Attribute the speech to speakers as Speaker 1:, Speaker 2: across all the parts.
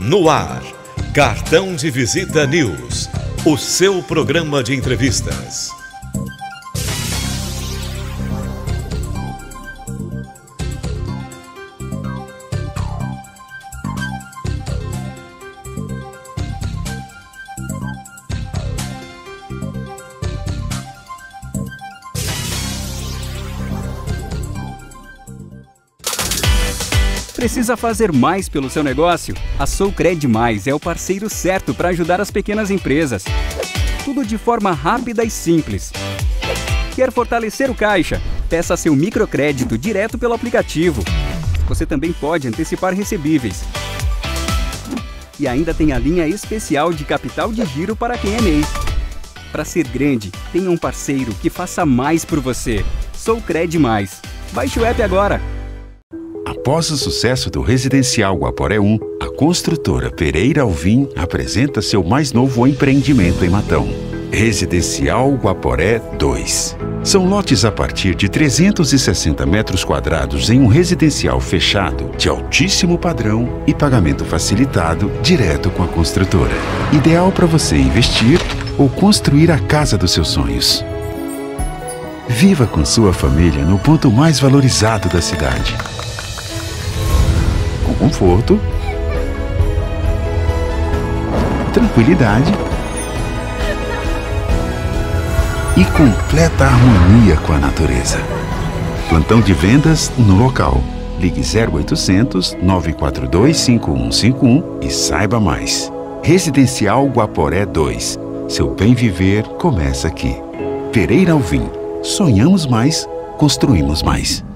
Speaker 1: No ar, Cartão de Visita News, o seu programa de entrevistas.
Speaker 2: Precisa fazer mais pelo seu negócio? A Socred Mais é o parceiro certo para ajudar as pequenas empresas. Tudo de forma rápida e simples. Quer fortalecer o caixa? Peça seu microcrédito direto pelo aplicativo. Você também pode antecipar recebíveis. E ainda tem a linha especial de capital de giro para quem é MEI. Para ser grande, tenha um parceiro que faça mais por você. Socred Mais. Baixe o app agora.
Speaker 3: Após o sucesso do Residencial Guaporé 1, a construtora Pereira Alvim apresenta seu mais novo empreendimento em Matão. Residencial Guaporé 2. São lotes a partir de 360 metros quadrados em um residencial fechado, de altíssimo padrão e pagamento facilitado direto com a construtora. Ideal para você investir ou construir a casa dos seus sonhos. Viva com sua família no ponto mais valorizado da cidade. Com conforto, tranquilidade e completa harmonia com a natureza. Plantão de vendas no local. Ligue 0800 942 5151 e saiba mais. Residencial Guaporé 2. Seu bem viver começa aqui. Pereira Alvim. Sonhamos mais, construímos mais.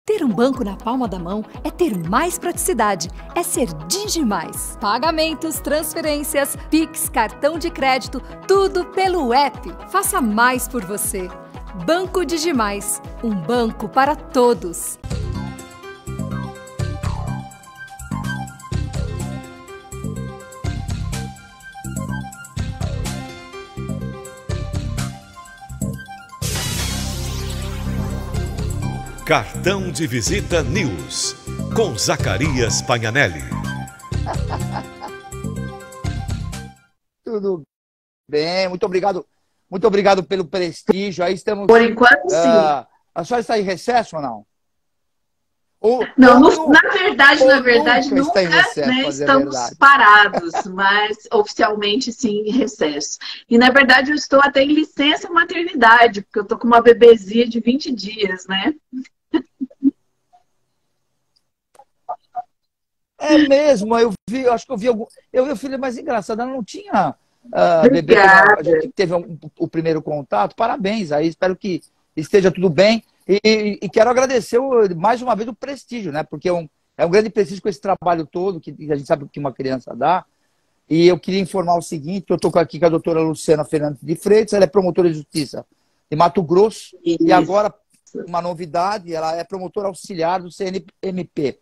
Speaker 4: Ter um banco na palma da mão é ter mais praticidade, é ser Digimais. Pagamentos, transferências, Pix, cartão de crédito, tudo pelo app. Faça mais por você. Banco Digimais, um banco para todos.
Speaker 1: Cartão de Visita News, com Zacarias Pagnanelli.
Speaker 5: Tudo bem, muito obrigado pelo prestígio. Aí estamos.
Speaker 6: Por enquanto, sim.
Speaker 5: A senhora está em recesso ou não?
Speaker 6: Na verdade, nunca né, estamos
Speaker 5: verdade.
Speaker 6: parados, mas oficialmente sim em recesso. E na verdade eu estou até em licença maternidade, porque eu estou com uma bebezinha de 20 dias, né?
Speaker 5: É mesmo, acho que eu vi algum. Eu filho, mas engraçado, ela não tinha bebê. A gente teve o primeiro contato. Parabéns aí, espero que esteja tudo bem. E quero agradecer mais uma vez o prestígio, né? Porque é um grande prestígio com esse trabalho todo, que a gente sabe que uma criança dá. E eu queria informar o seguinte, que eu estou aqui com a doutora Luciana Fernandes de Freitas, ela é promotora de justiça de Mato Grosso. Isso. E agora, uma novidade, ela é promotora auxiliar do CNMP.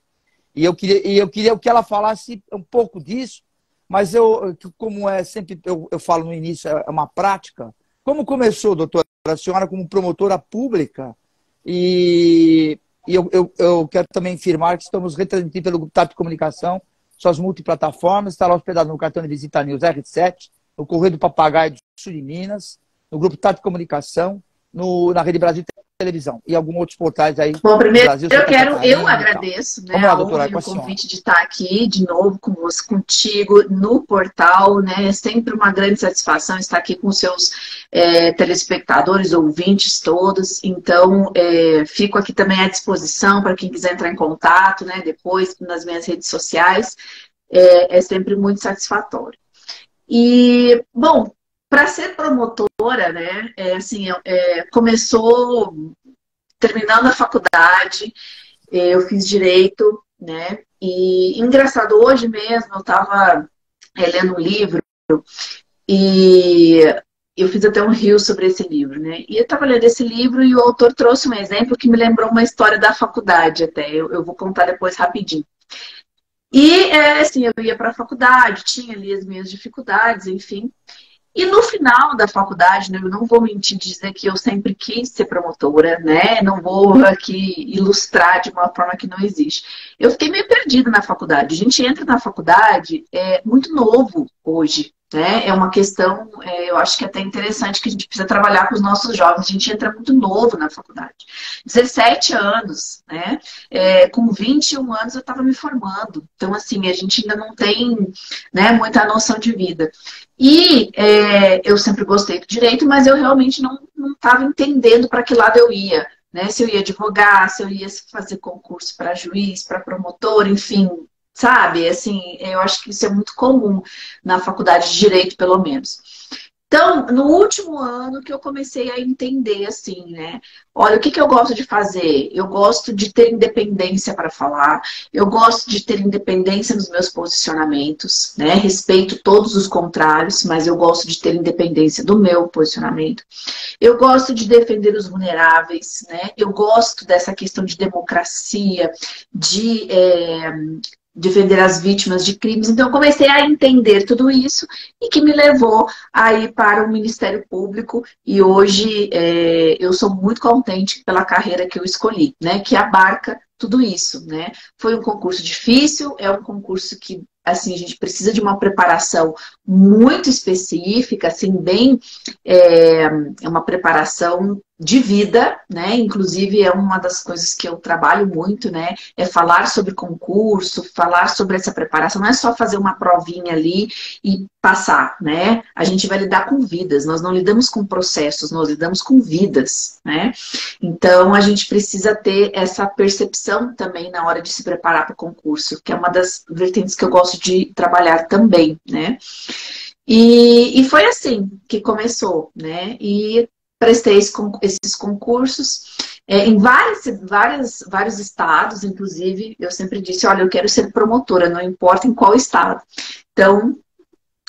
Speaker 5: E eu queria que ela falasse um pouco disso, mas como é sempre, eu falo no início, é uma prática. Como começou, doutora, a senhora como promotora pública? E eu quero também afirmar que estamos retransmitindo pelo Grupo TAP de Comunicação, suas multiplataformas, está lá hospedado no cartão de visita News R7, no Correio do Papagaio do Sul de Minas, no Grupo TAP de Comunicação, na Rede Brasil Televisão e alguns outros portais aí.
Speaker 6: Bom, primeiro eu agradeço, né,
Speaker 5: lá, doutora,
Speaker 6: o convite de estar aqui de novo contigo no portal, né? É sempre uma grande satisfação estar aqui com os seus telespectadores, ouvintes todos. Então, fico aqui também à disposição para quem quiser entrar em contato, né? Depois nas minhas redes sociais. É sempre muito satisfatório. E, bom, para ser promotora, né, começou terminando a faculdade, eu fiz direito, né, e engraçado, hoje mesmo eu estava lendo um livro e eu fiz até um reel sobre esse livro, né, e eu estava lendo esse livro e o autor trouxe um exemplo que me lembrou uma história da faculdade até, eu vou contar depois rapidinho. E, assim, eu ia para a faculdade, tinha ali as minhas dificuldades, enfim. E no final da faculdade, né, eu não vou mentir dizer que eu sempre quis ser promotora, né? Não vou aqui ilustrar de uma forma que não existe. Eu fiquei meio perdida na faculdade. A gente entra na faculdade muito novo hoje, né? É uma questão, eu acho que é até interessante que a gente precisa trabalhar com os nossos jovens. A gente entra muito novo na faculdade. 17 anos, né? Com 21 anos eu estava me formando. Então, assim, a gente ainda não tem, né, muita noção de vida. E eu sempre gostei do direito, mas eu realmente não estava entendendo para que lado eu ia, né? Se eu ia advogar, se eu ia fazer concurso para juiz, para promotor, enfim, sabe? Assim, eu acho que isso é muito comum na faculdade de direito, pelo menos. Então, no último ano que eu comecei a entender, assim, né? Olha, o que eu gosto de fazer? Eu gosto de ter independência para falar, eu gosto de ter independência nos meus posicionamentos, né? Respeito todos os contrários, mas eu gosto de ter independência do meu posicionamento. Eu gosto de defender os vulneráveis, né? Eu gosto dessa questão de democracia, de defender as vítimas de crimes. Então, eu comecei a entender tudo isso e que me levou a ir para o Ministério Público. E hoje eu sou muito contente pela carreira que eu escolhi, né? Que abarca tudo isso, né? Foi um concurso difícil, é um concurso que, assim, a gente precisa de uma preparação muito específica, assim, bem... É uma preparação de vida, né? Inclusive é uma das coisas que eu trabalho muito, né? É falar sobre concurso, falar sobre essa preparação. Não é só fazer uma provinha ali e passar, né? A gente vai lidar com vidas. Nós não lidamos com processos, nós lidamos com vidas, né? Então a gente precisa ter essa percepção também na hora de se preparar para o concurso, que é uma das vertentes que eu gosto de trabalhar também, né? E foi assim que começou, né? E prestei esses concursos em vários estados, inclusive, eu sempre disse, olha, eu quero ser promotora, não importa em qual estado. Então,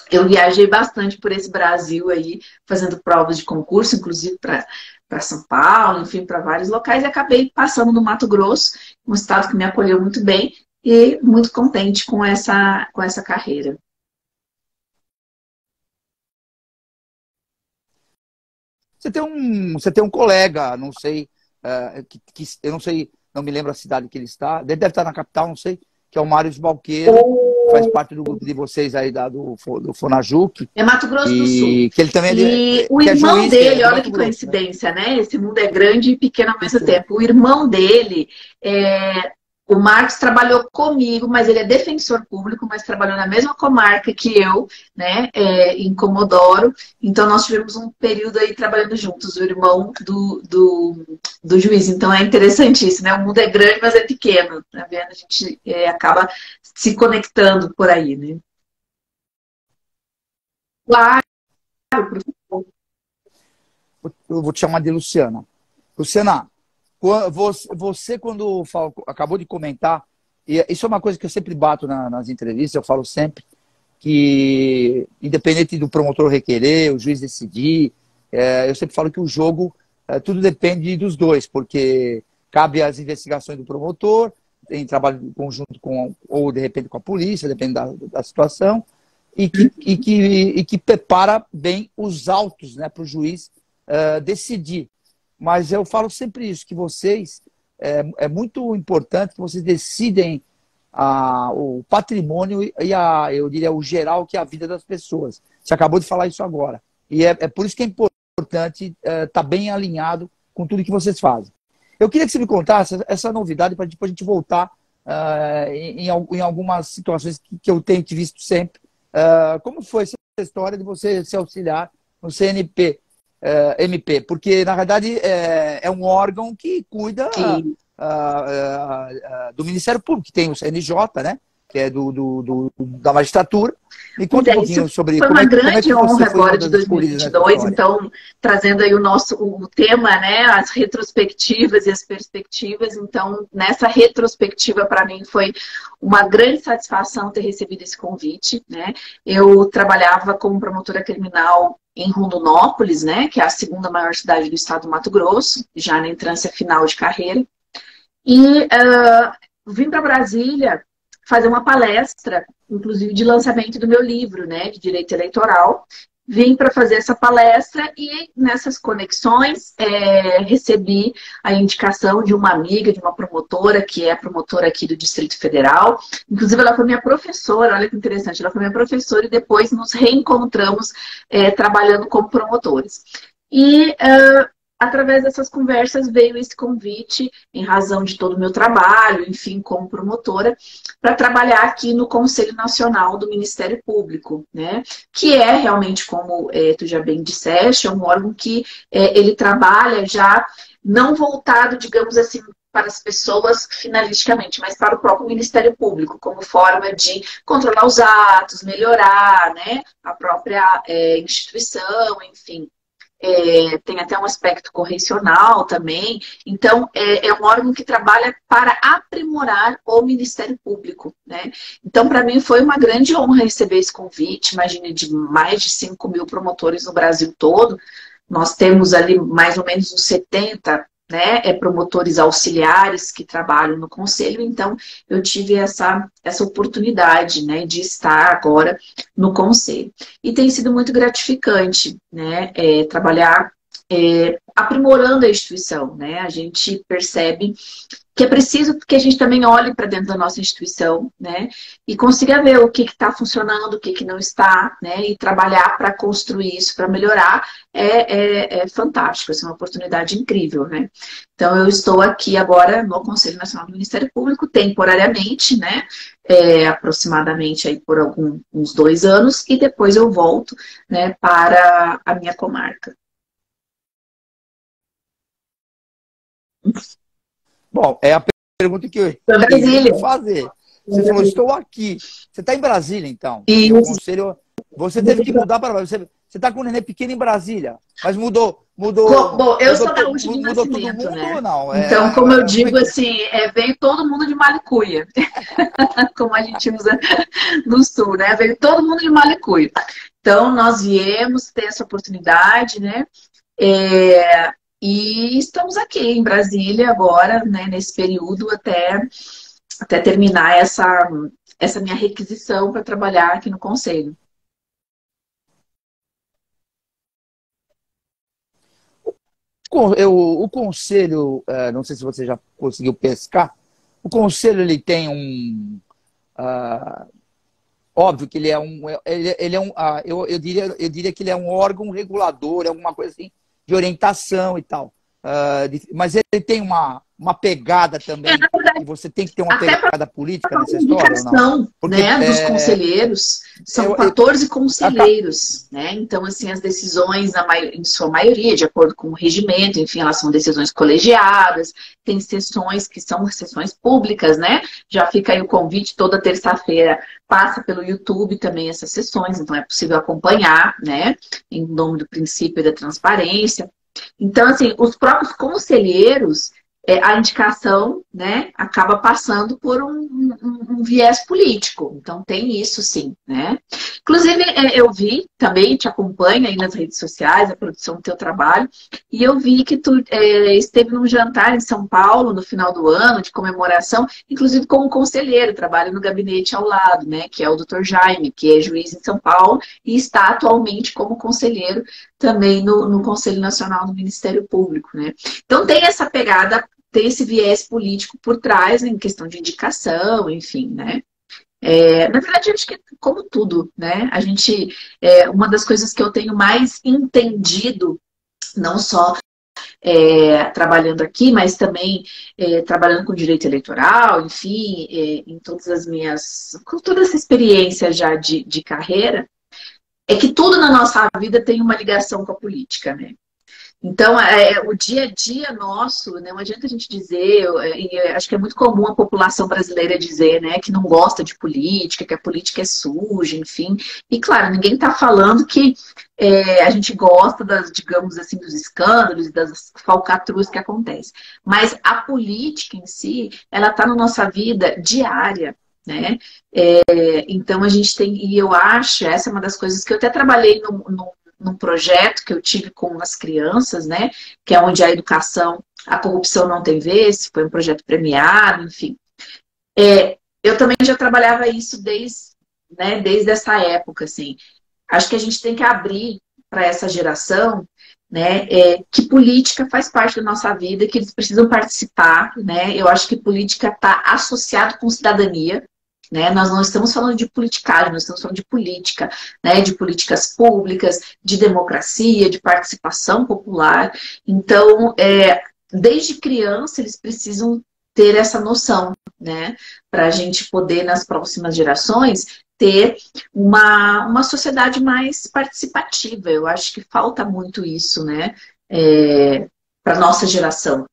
Speaker 6: eu viajei bastante por esse Brasil aí, fazendo provas de concurso, inclusive para São Paulo, enfim, para vários locais, e acabei passando no Mato Grosso, um estado que me acolheu muito bem, e muito contente com essa carreira.
Speaker 5: Você tem um colega, não sei, eu não sei, não me lembro a cidade que ele está, ele deve estar na capital, não sei, que é o Mário de Balqueiro, faz parte do grupo de vocês aí do Fonajuc.
Speaker 6: É Mato Grosso do Sul.
Speaker 5: Que ele também
Speaker 6: e o irmão dele, olha que coincidência, né? Esse mundo é grande e pequeno ao mesmo tempo. O irmão dele o Marcos trabalhou comigo, mas ele é defensor público, mas trabalhou na mesma comarca que eu, né, em Comodoro. Então, nós tivemos um período aí trabalhando juntos, o irmão do juiz. Então, é interessante isso, né? O mundo é grande, mas é pequeno. Tá vendo? A gente acaba se conectando por aí, né? Claro, professor.
Speaker 5: Eu vou te chamar de Luciana. Luciana, você, quando acabou de comentar, e isso é uma coisa que eu sempre bato nas entrevistas, eu falo sempre, que independente do promotor requerer, o juiz decidir, eu sempre falo que o jogo, tudo depende dos dois, porque cabe às investigações do promotor, em trabalho conjunto ou de repente com a polícia, depende da situação, e que prepara bem os autos, né, para o juiz decidir. Mas eu falo sempre isso, que vocês, é muito importante que vocês decidem o patrimônio e eu diria o geral, que é a vida das pessoas. Você acabou de falar isso agora. E é por isso que é importante estar bem alinhado com tudo que vocês fazem. Eu queria que você me contasse essa novidade para depois a gente voltar em algumas situações que eu tenho visto sempre. Como foi essa história de você se auxiliar no CNP? MP, porque na verdade é um órgão que cuida do Ministério Público, que tem o CNJ, né? Que é da magistratura. Me conta um pouquinho sobre
Speaker 6: foi uma grande honra agora de 2022, então trazendo aí o tema, né? As retrospectivas e as perspectivas. Então, nessa retrospectiva, para mim, foi uma grande satisfação ter recebido esse convite, né? Eu trabalhava como promotora criminal em Rondonópolis, né, que é a segunda maior cidade do estado do Mato Grosso, já na entrância final de carreira. E vim para Brasília fazer uma palestra, inclusive de lançamento do meu livro, né, de direito eleitoral. vim para fazer essa palestra e nessas conexões recebi a indicação de uma amiga, de uma promotora, que é a promotora aqui do Distrito Federal. Inclusive, ela foi minha professora, olha que interessante, ela foi minha professora e depois nos reencontramos trabalhando como promotores. E através dessas conversas veio esse convite, em razão de todo o meu trabalho, enfim, como promotora, para trabalhar aqui no Conselho Nacional do Ministério Público, né? Que é realmente, como tu já bem disseste, é um órgão que ele trabalha já não voltado, digamos assim, para as pessoas finalisticamente, mas para o próprio Ministério Público, como forma de controlar os atos, melhorar, né, a própria instituição, enfim. Tem até um aspecto correcional também. Então, é um órgão que trabalha para aprimorar o Ministério Público, né? Então, para mim, foi uma grande honra receber esse convite. Imagine, de mais de 5 mil promotores no Brasil todo. Nós temos ali mais ou menos uns 70, né, promotores auxiliares que trabalham no Conselho. Então, eu tive essa oportunidade, né, de estar agora no Conselho. E tem sido muito gratificante, né, trabalhar aprimorando a instituição, né? A gente percebe que é preciso que a gente também olhe para dentro da nossa instituição, né? E consiga ver o que está funcionando, o que não está, né? E trabalhar para construir isso, para melhorar, é fantástico, é uma oportunidade incrível, né? Então, eu estou aqui agora no Conselho Nacional do Ministério Público, temporariamente, né? Aproximadamente aí por uns 2 anos, e depois eu volto, né, para a minha comarca.
Speaker 5: Bom, é a pergunta que eu ia fazer. Você falou, estou aqui. Você está em Brasília, então?
Speaker 6: E
Speaker 5: o conselho, você teve que mudar para Brasília. Você está com um neném pequeno em Brasília, mas mudou.
Speaker 6: Bom, eu sou da última de nascimento, né? Não? Então, como eu digo, assim, veio todo mundo de Malicuia. Como a gente usa no Sul, né? Veio todo mundo de Malicuia. Então, nós viemos ter essa oportunidade, né? E estamos aqui em Brasília agora, né, nesse período, até terminar essa minha requisição para trabalhar aqui no Conselho.
Speaker 5: O Conselho, não sei se você já conseguiu pescar, o Conselho ele tem óbvio que ele é eu diria que ele é um órgão regulador, é alguma coisa assim, de orientação e tal. Mas ele tem uma pegada também, e você tem que ter uma pegada política nessa história, ou não?
Speaker 6: Porque, né, dos conselheiros, são 14 conselheiros, né? Então, assim, as decisões, em sua maioria, de acordo com o regimento, enfim, elas são decisões colegiadas, tem sessões que são sessões públicas, né? Já fica aí o convite, toda terça-feira passa pelo YouTube também essas sessões, então é possível acompanhar, né? Em nome do princípio da transparência. Então, assim, os próprios conselheiros, a indicação, né, acaba passando por um viés político. Então, tem isso sim, né? Inclusive, eu vi, também te acompanho aí nas redes sociais, a produção do teu trabalho, e eu vi que tu esteve num jantar em São Paulo no final do ano, de comemoração, inclusive como conselheiro, trabalha no gabinete ao lado, né, que é o Dr. Jaime, que é juiz em São Paulo, e está atualmente como conselheiro também no Conselho Nacional do Ministério Público, né? Então, tem essa pegada, tem esse viés político por trás, né, em questão de indicação, enfim, né? Na verdade, eu acho que como tudo, né? A gente, uma das coisas que eu tenho mais entendido, não só trabalhando aqui, mas também trabalhando com direito eleitoral, enfim, em todas as com toda essa experiência já de carreira, é que tudo na nossa vida tem uma ligação com a política, né? Então, o dia a dia nosso, né, não adianta a gente dizer, acho que é muito comum a população brasileira dizer, né, que não gosta de política, que a política é suja, enfim. E, claro, ninguém está falando que a gente gosta, digamos assim, dos escândalos, das falcatruas que acontecem. Mas a política em si, ela está na nossa vida diária, né? Então, a gente tem, e eu acho, essa é uma das coisas que eu até trabalhei num projeto que eu tive com as crianças, né, que é onde a corrupção não tem vez, foi um projeto premiado, enfim. Eu também já trabalhava isso desde essa época, assim. Acho que a gente tem que abrir para essa geração, né, que política faz parte da nossa vida, que eles precisam participar, né? Eu acho que política está associado com cidadania, né? Nós não estamos falando de politicagem, nós estamos falando de política, né? De políticas públicas, de democracia, de participação popular. Então, desde criança, eles precisam ter essa noção, né? Para a gente poder, nas próximas gerações, ter uma sociedade mais participativa. Eu acho que falta muito isso, né? Para a nossa geração.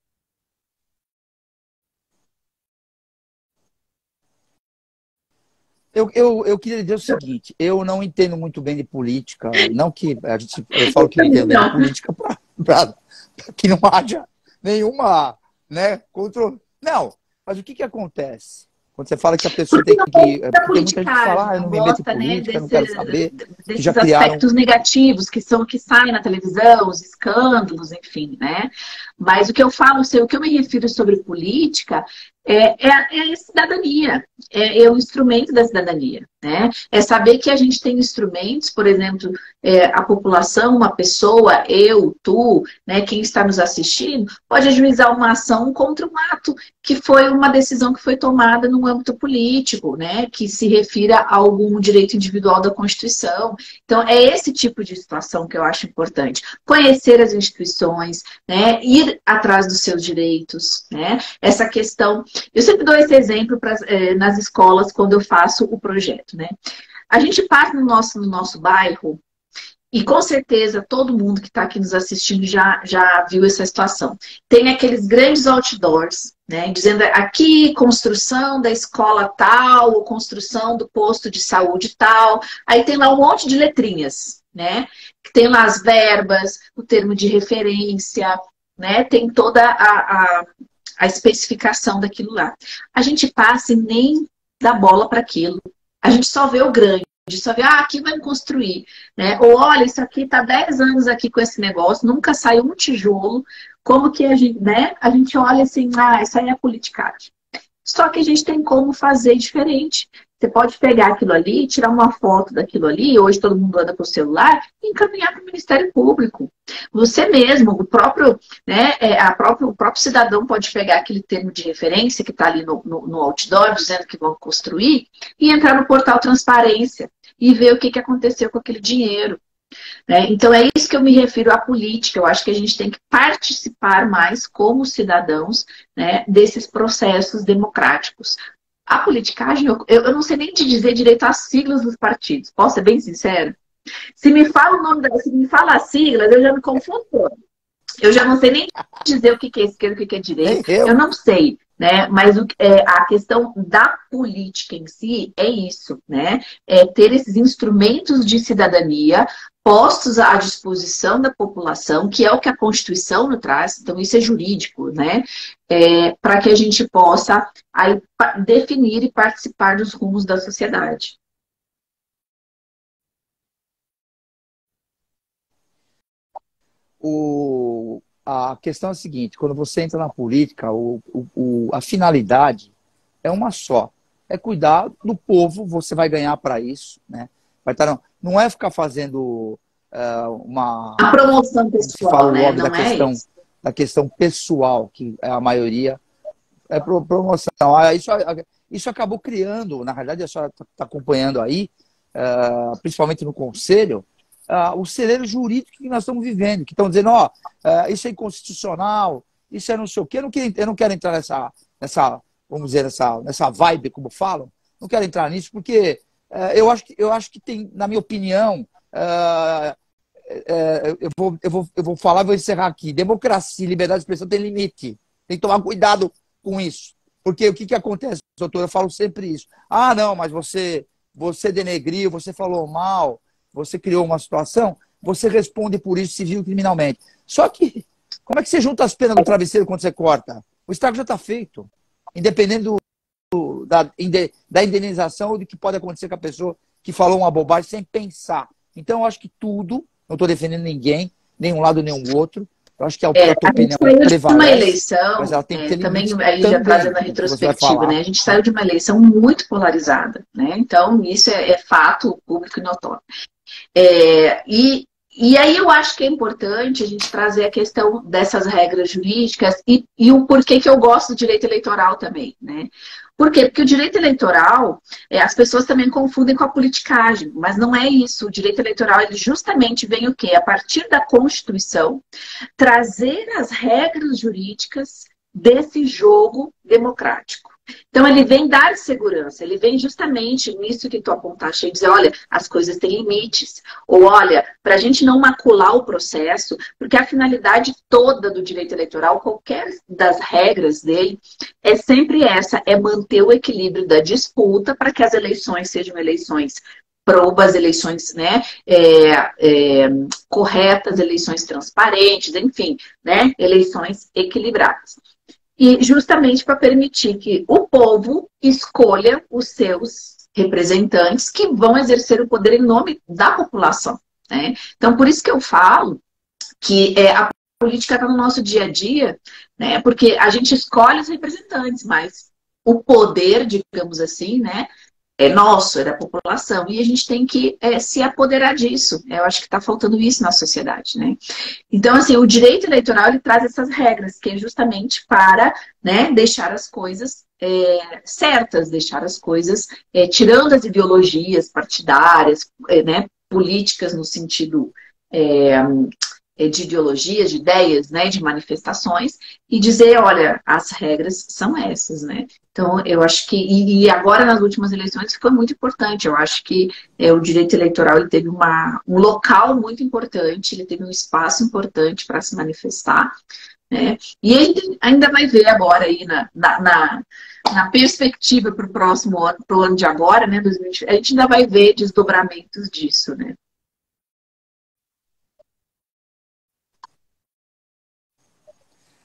Speaker 5: Eu queria dizer o seguinte, eu não entendo muito bem de política, não que eu falo que não entendo bem de política para que não haja nenhuma, né, controle. Não, mas o que acontece? Quando você fala que a pessoa tem que... Porque muita gente fala, eu não me meto em política, eu não quero saber.
Speaker 6: Desses aspectos negativos que saem na televisão, os escândalos, enfim, né? Mas o que eu falo, o que eu me refiro sobre política é a cidadania, é o instrumento da cidadania, né? É saber que a gente tem instrumentos, por exemplo, a população, uma pessoa, eu, tu, né, quem está nos assistindo, pode ajuizar uma ação contra um ato que foi uma decisão que foi tomada no âmbito político, né, que se refira a algum direito individual da Constituição. Então, é esse tipo de situação que eu acho importante. Conhecer as instituições, né, ir atrás dos seus direitos, né, essa questão... Eu sempre dou esse exemplo nas escolas quando eu faço o projeto, né. A gente passa no nosso bairro, e com certeza todo mundo que está aqui nos assistindo já viu essa situação. Tem aqueles grandes outdoors, né, dizendo aqui construção da escola tal, ou construção do posto de saúde tal. Aí tem lá um monte de letrinhas, né? Que tem lá as verbas, o termo de referência, né? Tem toda a especificação daquilo lá. A gente passa e nem dá bola para aquilo. A gente só vê o grande. Só ver, aqui vai construir, né? Ou olha, isso aqui está 10 anos aqui com esse negócio, nunca saiu um tijolo. Como que a gente, né? A gente olha assim, isso aí é politicagem. Só que a gente tem como fazer diferente. Você pode pegar aquilo ali, tirar uma foto daquilo ali, hoje todo mundo anda com o celular, e encaminhar para o Ministério Público. Você mesmo, o próprio cidadão pode pegar aquele termo de referência que está ali no outdoor, dizendo que vão construir, e entrar no portal Transparência e ver o que aconteceu com aquele dinheiro. Né? Então é isso que eu me refiro à política. Eu acho que a gente tem que participar mais como cidadãos, né, desses processos democráticos. A politicagem, eu não sei nem te dizer direito as siglas dos partidos. Posso ser bem sincero? Se me fala o nome se me fala as siglas, eu já me confundo todo. Eu já não sei nem dizer o que é esquerda, o que é direita. Eu não sei, né? Mas a questão da política em si é isso, né? É ter esses instrumentos de cidadania postos à disposição da população, que é o que a Constituição nos traz, então isso é jurídico, né? Para que a gente possa aí definir e participar dos rumos da sociedade.
Speaker 5: A questão é a seguinte, quando você entra na política, a finalidade é uma só, é cuidar do povo, você vai ganhar para isso, né? Vai estar, não é ficar fazendo
Speaker 6: a promoção pessoal, né? Não
Speaker 5: da questão pessoal, que é a maioria é promoção. Isso acabou criando, na realidade, a senhora está acompanhando aí, principalmente no Conselho, o celeiro jurídico que nós estamos vivendo, que estão dizendo, isso é inconstitucional, isso é não sei o quê. Eu não quero entrar nessa vamos dizer, nessa vibe, como falam. Não quero entrar nisso, porque eu acho que tem, na minha opinião, eu vou falar e vou encerrar aqui. Democracia e liberdade de expressão tem limite. Tem que tomar cuidado com isso. Porque o que acontece, doutor? Eu falo sempre isso. Não, mas você denegriu, você falou mal, você criou uma situação, você responde por isso civil e criminalmente. Só que, como é que você junta as penas no travesseiro quando você corta? O estrago já está feito. Independente da indenização ou do que pode acontecer com a pessoa que falou uma bobagem sem pensar. Então, eu acho que tudo, não estou defendendo ninguém, nem um lado nem o outro. Eu acho que a tua opinião prevalece.
Speaker 6: Uma eleição,
Speaker 5: mas ela tem que ter
Speaker 6: também aí já fazendo a retrospectiva, né? A gente saiu de uma eleição muito polarizada, né? Então, isso é fato público e notório. E aí eu acho que é importante a gente trazer a questão dessas regras jurídicas e o porquê que eu gosto do direito eleitoral também, né? Por quê? Porque o direito eleitoral, as pessoas também confundem com a politicagem, mas não é isso. O direito eleitoral, ele justamente vem o quê? A partir da Constituição, trazer as regras jurídicas desse jogo democrático. Então, ele vem dar segurança, ele vem justamente nisso que tu apontaste, e dizer, olha, as coisas têm limites, ou olha, para a gente não macular o processo, porque a finalidade toda do direito eleitoral, qualquer das regras dele, é sempre essa, é manter o equilíbrio da disputa para que as eleições sejam eleições probas, eleições, né, corretas, eleições transparentes, enfim, né, eleições equilibradas. E justamente para permitir que o povo escolha os seus representantes que vão exercer o poder em nome da população, né? Então, por isso que eu falo que a política está no nosso dia a dia, né? Porque a gente escolhe os representantes, mas o poder, digamos assim, né, é nosso, é da população, e a gente tem que se apoderar disso. Eu acho que está faltando isso na sociedade, né? Então, assim, o direito eleitoral, ele traz essas regras, que é justamente para, né, deixar as coisas certas, deixar as coisas, tirando as ideologias partidárias, né, políticas no sentido de ideologias, de ideias, né, de manifestações, e dizer, olha, as regras são essas, né? Então, eu acho que, e agora nas últimas eleições foi muito importante, eu acho que o direito eleitoral ele teve um local muito importante, ele teve um espaço importante para se manifestar, né? E a gente ainda vai ver agora aí na perspectiva para o próximo ano, para o ano de agora, né, 2020, a gente ainda vai ver desdobramentos disso, né?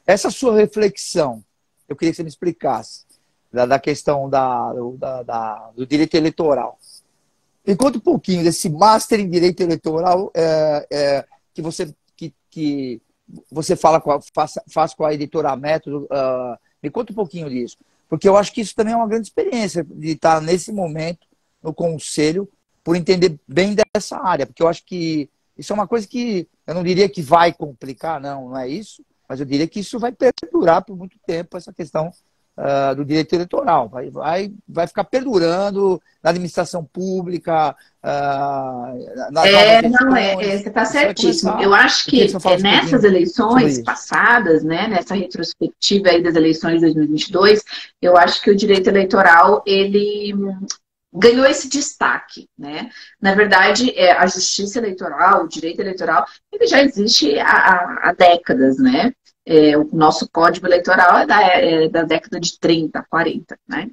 Speaker 5: Essa sua reflexão, eu queria que você me explicasse, da questão do direito eleitoral. Me conta um pouquinho desse Master em Direito Eleitoral que você faz com a editora Método. Me conta um pouquinho disso. Porque eu acho que isso também é uma grande experiência de estar nesse momento no conselho por entender bem dessa área. Porque eu acho que isso é uma coisa que eu não diria que vai complicar, não é isso. Mas eu diria que isso vai perdurar por muito tempo, essa questão do direito eleitoral. Vai ficar perdurando na administração pública,
Speaker 6: você está certíssimo. Eu acho que nessas eleições passadas, né, nessa retrospectiva aí das eleições de 2022, eu acho que o direito eleitoral, ele ganhou esse destaque, né? Na verdade, a justiça eleitoral, o direito eleitoral, ele já existe há décadas, né? O nosso código eleitoral é da década de 30, 40, né?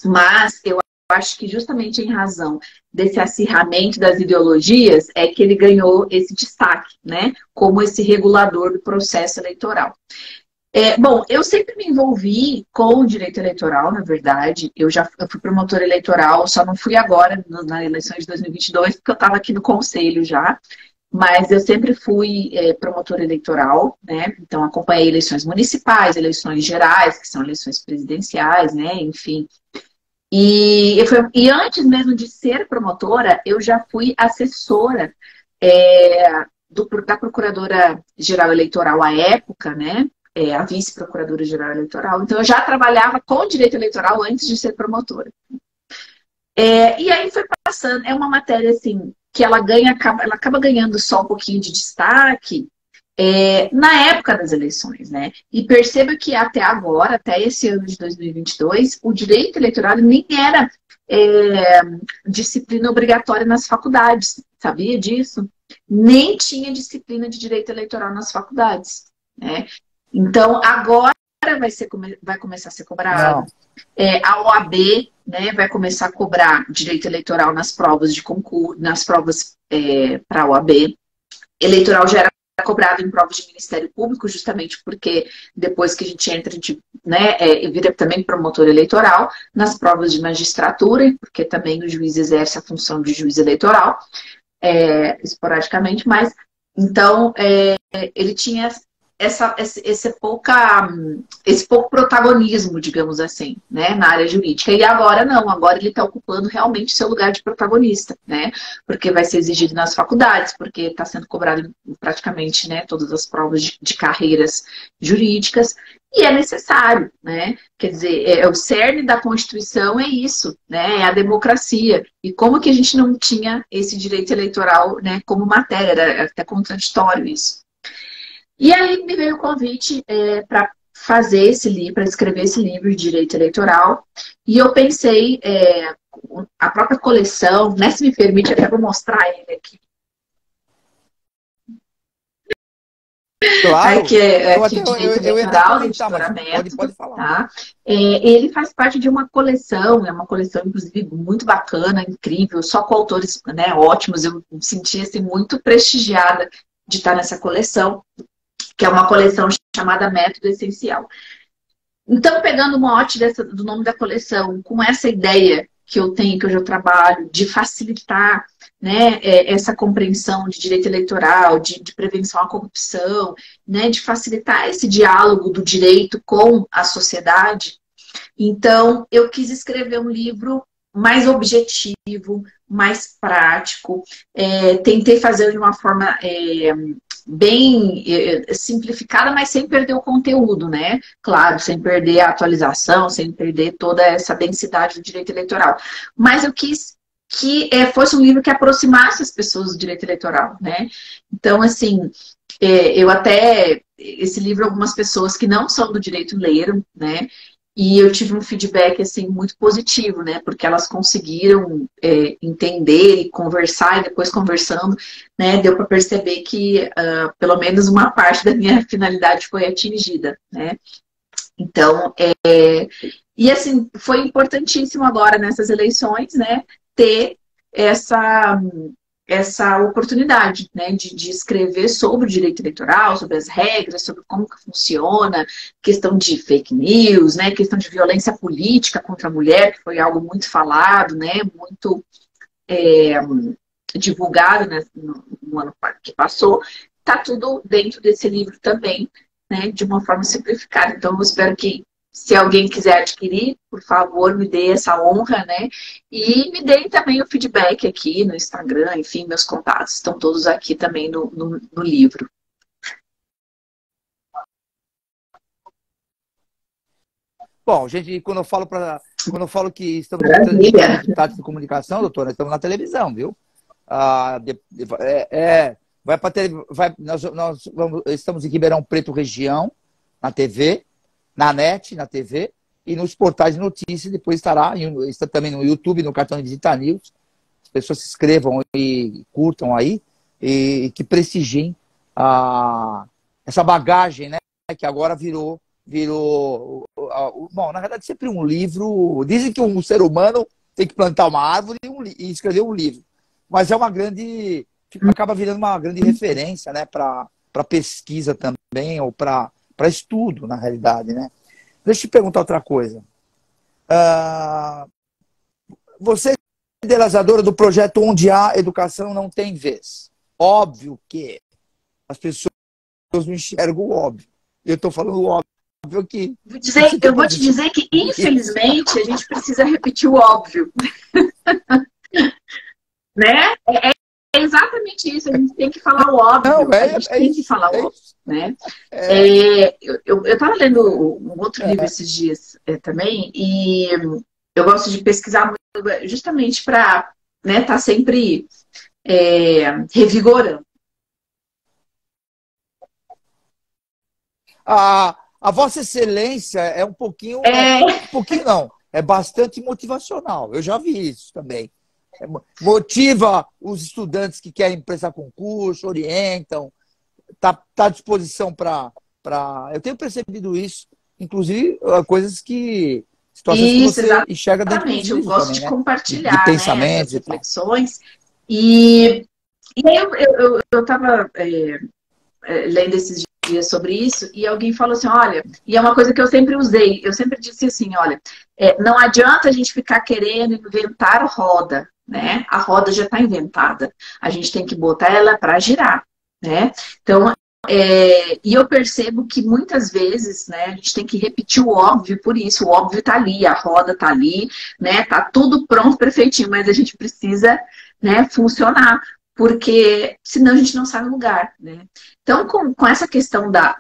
Speaker 6: Mas eu acho que justamente em razão desse acirramento das ideologias é que ele ganhou esse destaque, né? Como esse regulador do processo eleitoral. Bom, eu sempre me envolvi com o direito eleitoral, na verdade. Eu fui promotora eleitoral, só não fui agora, na eleição de 2022, porque eu estava aqui no conselho já. Mas eu sempre fui promotora eleitoral, né? Então, acompanhei eleições municipais, eleições gerais, que são eleições presidenciais, né? Enfim. E antes mesmo de ser promotora, eu já fui assessora da Procuradora-Geral Eleitoral à época, né? A Vice-Procuradora-Geral Eleitoral. Então, eu já trabalhava com direito eleitoral antes de ser promotora. E aí foi passando, é uma matéria assim, que ela acaba ganhando só um pouquinho de destaque na época das eleições, né? E perceba que até agora, até esse ano de 2022, o direito eleitoral nem era disciplina obrigatória nas faculdades. Sabia disso? Nem tinha disciplina de direito eleitoral nas faculdades, né? Então, agora vai começar a ser cobrado. A OAB, né, vai começar a cobrar direito eleitoral nas provas de concurso, nas provas para a OAB. Eleitoral já era cobrado em provas de Ministério Público, justamente porque depois que a gente entra, vira também promotor eleitoral, nas provas de magistratura, porque também o juiz exerce a função de juiz eleitoral, esporadicamente, mas então ele tinha esse pouco protagonismo, digamos assim, né, na área jurídica. E agora não, agora ele está ocupando realmente seu lugar de protagonista, né, porque vai ser exigido nas faculdades, porque está sendo cobrado praticamente, né, todas as provas de carreiras jurídicas, e é necessário, né, quer dizer, o cerne da Constituição é isso, né, é a democracia. E como que a gente não tinha esse direito eleitoral, né, como matéria, era até contraditório isso. E aí me veio o convite para fazer esse livro, para escrever esse livro de direito eleitoral. E eu pensei, a própria coleção, né, se me permite, até vou mostrar ele aqui.
Speaker 5: Claro.
Speaker 6: Que é de direito eleitoral, da editora Método,
Speaker 5: pode falar.
Speaker 6: Tá? Ele faz parte de uma coleção, é uma coleção, inclusive, muito bacana, incrível, só com autores, né, ótimos. Eu me senti assim, muito prestigiada de estar nessa coleção, que é uma coleção chamada Método Essencial. Então, pegando o mote do nome da coleção, com essa ideia que eu tenho, que eu já trabalho, de facilitar, né, essa compreensão de direito eleitoral, de prevenção à corrupção, né, de facilitar esse diálogo do direito com a sociedade, então eu quis escrever um livro mais objetivo, mais prático, tentei fazer de uma forma bem simplificada, mas sem perder o conteúdo, né? Claro, sem perder a atualização, sem perder toda essa densidade do direito eleitoral. Mas eu quis que fosse um livro que aproximasse as pessoas do direito eleitoral, né? Então, assim, esse livro, algumas pessoas que não são do direito leram, né? E eu tive um feedback, assim, muito positivo, né? Porque elas conseguiram entender e conversar, e depois conversando, né? Deu para perceber que pelo menos uma parte da minha finalidade foi atingida, né? Então, e assim, foi importantíssimo agora nessas eleições, né? Ter essa oportunidade, né, de escrever sobre o direito eleitoral, sobre as regras, sobre como que funciona, questão de fake news, né, questão de violência política contra a mulher, que foi algo muito falado, né, muito divulgado, né, no ano que passou. Está tudo dentro desse livro também, né, de uma forma simplificada. Então, eu espero que, se alguém quiser adquirir, por favor, me dê essa honra, né? E me deem também o feedback aqui no Instagram, enfim, meus contatos estão todos aqui também no livro.
Speaker 5: Bom, gente, quando eu falo que estamos em de comunicação, doutora, estamos na televisão, viu? Nós estamos em Ribeirão Preto, região, na TV, na net, na TV, e nos portais de notícias. Depois está também no YouTube, no Cartão de Visita News. As pessoas se inscrevam e curtam aí, e que prestigiem essa bagagem, né, que agora virou... Bom, na verdade, sempre um livro... Dizem que um ser humano tem que plantar uma árvore e escrever um livro. Mas é uma grande... acaba virando uma grande referência, né, para pesquisa também, ou para estudo, na realidade, né? Deixa eu te perguntar outra coisa. Você é idealizadora do projeto Onde Há Educação Não Tem Vez. Óbvio que as pessoas não enxergam o óbvio. Eu estou falando o óbvio que...
Speaker 6: Eu vou te dizer que, infelizmente, a gente precisa repetir o óbvio. Né? É exatamente isso, a gente tem que falar o óbvio, a gente tem que falar o óbvio, né? Eu estava lendo um outro livro esses dias também, e eu gosto de pesquisar muito, justamente para, né, estar sempre revigorando.
Speaker 5: A Vossa Excelência é um pouquinho... Um pouquinho não, é bastante motivacional, eu já vi isso também. Motiva os estudantes que querem prestar concurso, orientam, está à disposição para... Eu tenho percebido isso, inclusive situações que você enxerga dentro do livro.
Speaker 6: Eu gosto
Speaker 5: também,
Speaker 6: de
Speaker 5: né?
Speaker 6: compartilhar
Speaker 5: de pensamentos,
Speaker 6: essas reflexões. E aí eu estava lendo esses dias sobre isso, e alguém falou assim, olha, e é uma coisa que eu sempre usei, eu sempre disse assim, olha, não adianta a gente ficar querendo inventar roda, né? A roda já está inventada. A gente tem que botar ela para girar, né? Então, e eu percebo que muitas vezes, né, a gente tem que repetir o óbvio por isso. O óbvio está ali, a roda está ali, né, tá tudo pronto, perfeitinho, mas a gente precisa, né, funcionar, porque senão a gente não sai do lugar, né? Então, com essa questão da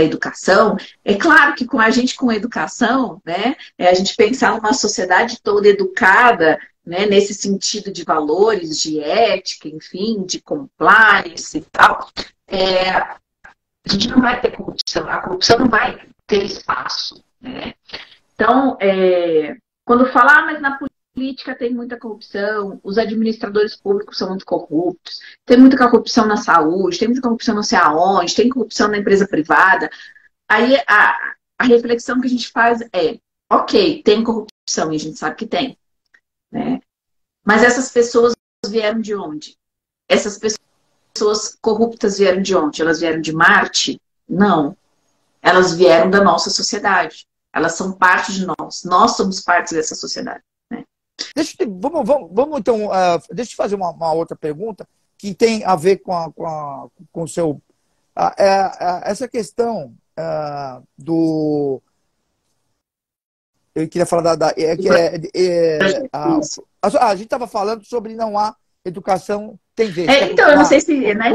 Speaker 6: educação, é claro que com a educação, né, a gente pensar numa sociedade toda educada, né, nesse sentido de valores, de ética, enfim, de compliance e tal, a gente não vai ter corrupção, a corrupção não vai ter espaço, né? Então, quando falar, mas na política tem muita corrupção, os administradores públicos são muito corruptos, tem muita corrupção na saúde, tem muita corrupção não sei aonde, tem corrupção na empresa privada. Aí a reflexão que a gente faz é, ok, tem corrupção e a gente sabe que tem, né? Mas essas pessoas vieram de onde? Essas pessoas corruptas vieram de onde? Elas vieram de Marte? Não. Elas vieram da nossa sociedade. Elas são parte de nós. Nós somos parte dessa sociedade. Né?
Speaker 5: Vamos então, deixa eu te fazer uma outra pergunta que tem a ver com o seu... essa questão do... Eu queria falar a gente estava falando sobre não há educação, tem vez.
Speaker 6: Então, eu não sei se... Né,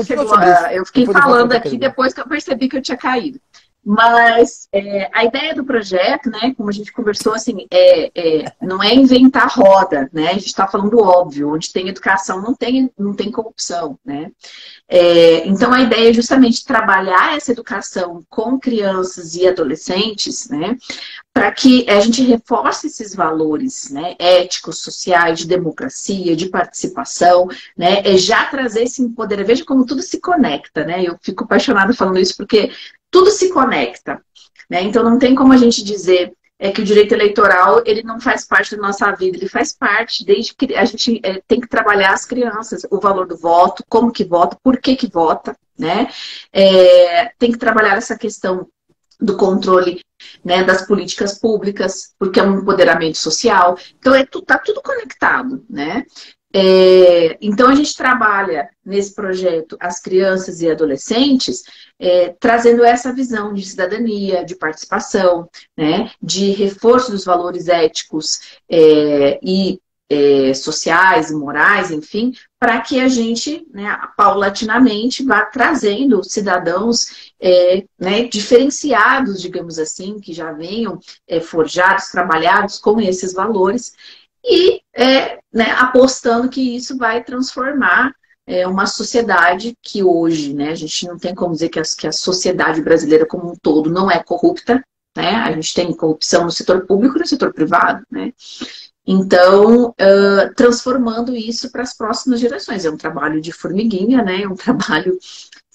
Speaker 6: eu fiquei falando aqui depois que eu percebi que eu tinha caído. Mas a ideia do projeto, né, como a gente conversou, assim, não é inventar roda, né? A gente está falando óbvio, onde tem educação não tem corrupção, né? Então a ideia é justamente trabalhar essa educação com crianças e adolescentes, né, para que a gente reforce esses valores, né, éticos, sociais, de democracia, de participação, né, já trazer esse empoderamento. Veja como tudo se conecta, né? Eu fico apaixonada falando isso porque tudo se conecta, né? Então não tem como a gente dizer que o direito eleitoral ele não faz parte da nossa vida, ele faz parte, desde que a gente tem que trabalhar as crianças, o valor do voto, como que vota, por que vota, né? Tem que trabalhar essa questão do controle, né, das políticas públicas, porque é um empoderamento social. Então tá tudo conectado, né? Então a gente trabalha nesse projeto as crianças e adolescentes trazendo essa visão de cidadania, de participação, né, de reforço dos valores éticos e sociais, morais, enfim, para que a gente, né, paulatinamente vá trazendo cidadãos né, diferenciados, digamos assim, que já venham forjados, trabalhados com esses valores, e né, apostando que isso vai transformar uma sociedade que hoje, né, a gente não tem como dizer que a sociedade brasileira como um todo não é corrupta, né? A gente tem corrupção no setor público e no setor privado, né? Então, transformando isso para as próximas gerações. É um trabalho de formiguinha, né? É um trabalho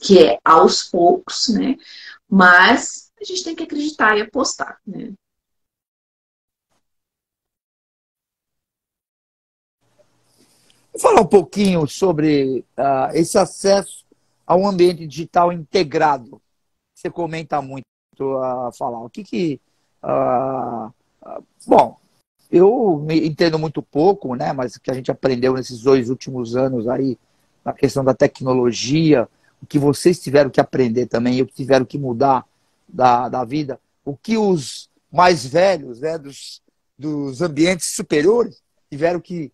Speaker 6: que é aos poucos, né? Mas a gente tem que acreditar e apostar, né?
Speaker 5: Vou falar um pouquinho sobre esse acesso a um ambiente digital integrado. Você comenta muito a falar. O que bom, eu me entendo muito pouco, né? Mas o que a gente aprendeu nesses 2 últimos anos aí, na questão da tecnologia, o que vocês tiveram que aprender também, e o que tiveram que mudar da vida, o que os mais velhos, né, dos ambientes superiores tiveram que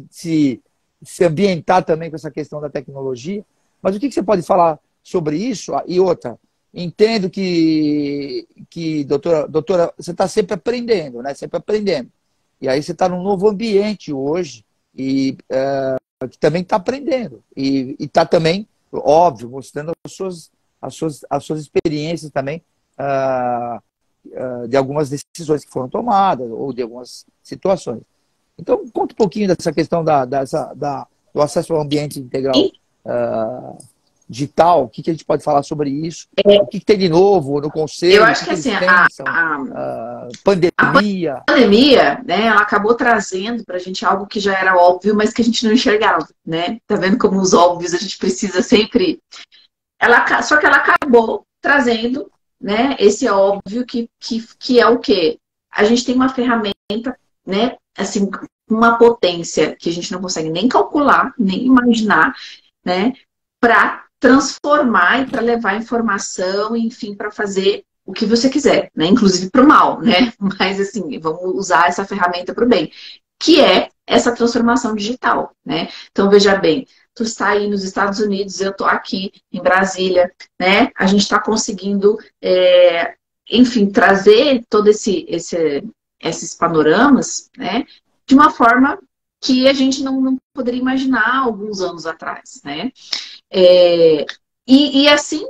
Speaker 5: se ambientar também com essa questão da tecnologia. Mas o que você pode falar sobre isso? E outra, entendo que doutora, você está sempre aprendendo, né? Sempre aprendendo. E aí você está num novo ambiente hoje e que também está aprendendo. E está também, óbvio, mostrando as suas experiências também de algumas decisões que foram tomadas ou de algumas situações. Então, conta um pouquinho dessa questão do acesso ao ambiente integral digital. O que a gente pode falar sobre isso? O que tem de novo no conselho?
Speaker 6: Eu acho que assim,
Speaker 5: pandemia.
Speaker 6: A pandemia, né, ela acabou trazendo para a gente algo que já era óbvio, mas que a gente não enxergava, né? Tá vendo como os óbvios a gente precisa sempre... Só que ela acabou trazendo, né, esse óbvio que é o quê? A gente tem uma ferramenta, né, assim, uma potência que a gente não consegue nem calcular, nem imaginar, né, para transformar e para levar informação, enfim, para fazer o que você quiser, né? Inclusive para o mal, né? Mas assim, vamos usar essa ferramenta para o bem, que é essa transformação digital, né? Então, veja bem, tu está aí nos Estados Unidos, eu estou aqui em Brasília, né? A gente está conseguindo, enfim, trazer todo esses panoramas, né? De uma forma que a gente não poderia imaginar alguns anos atrás, né? E assim,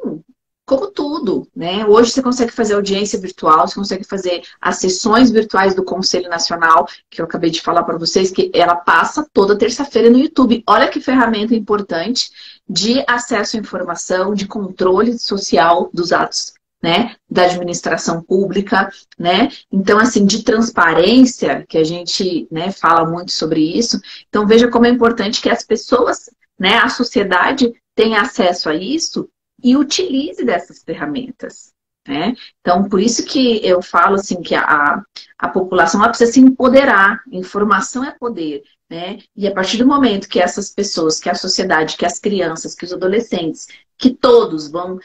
Speaker 6: como tudo, né? Hoje você consegue fazer audiência virtual, você consegue fazer as sessões virtuais do Conselho Nacional, que eu acabei de falar para vocês, que ela passa toda terça-feira no YouTube. Olha que ferramenta importante de acesso à informação, de controle social dos atos, né, da administração pública, né? Então, assim, de transparência, que a gente, né, fala muito sobre isso. Então, veja como é importante que as pessoas, né, a sociedade tenha acesso a isso e utilize dessas ferramentas, né? Então, por isso que eu falo assim que a população ela precisa se empoderar, informação é poder, né? E a partir do momento que essas pessoas, que a sociedade, que as crianças, que os adolescentes, que todos vão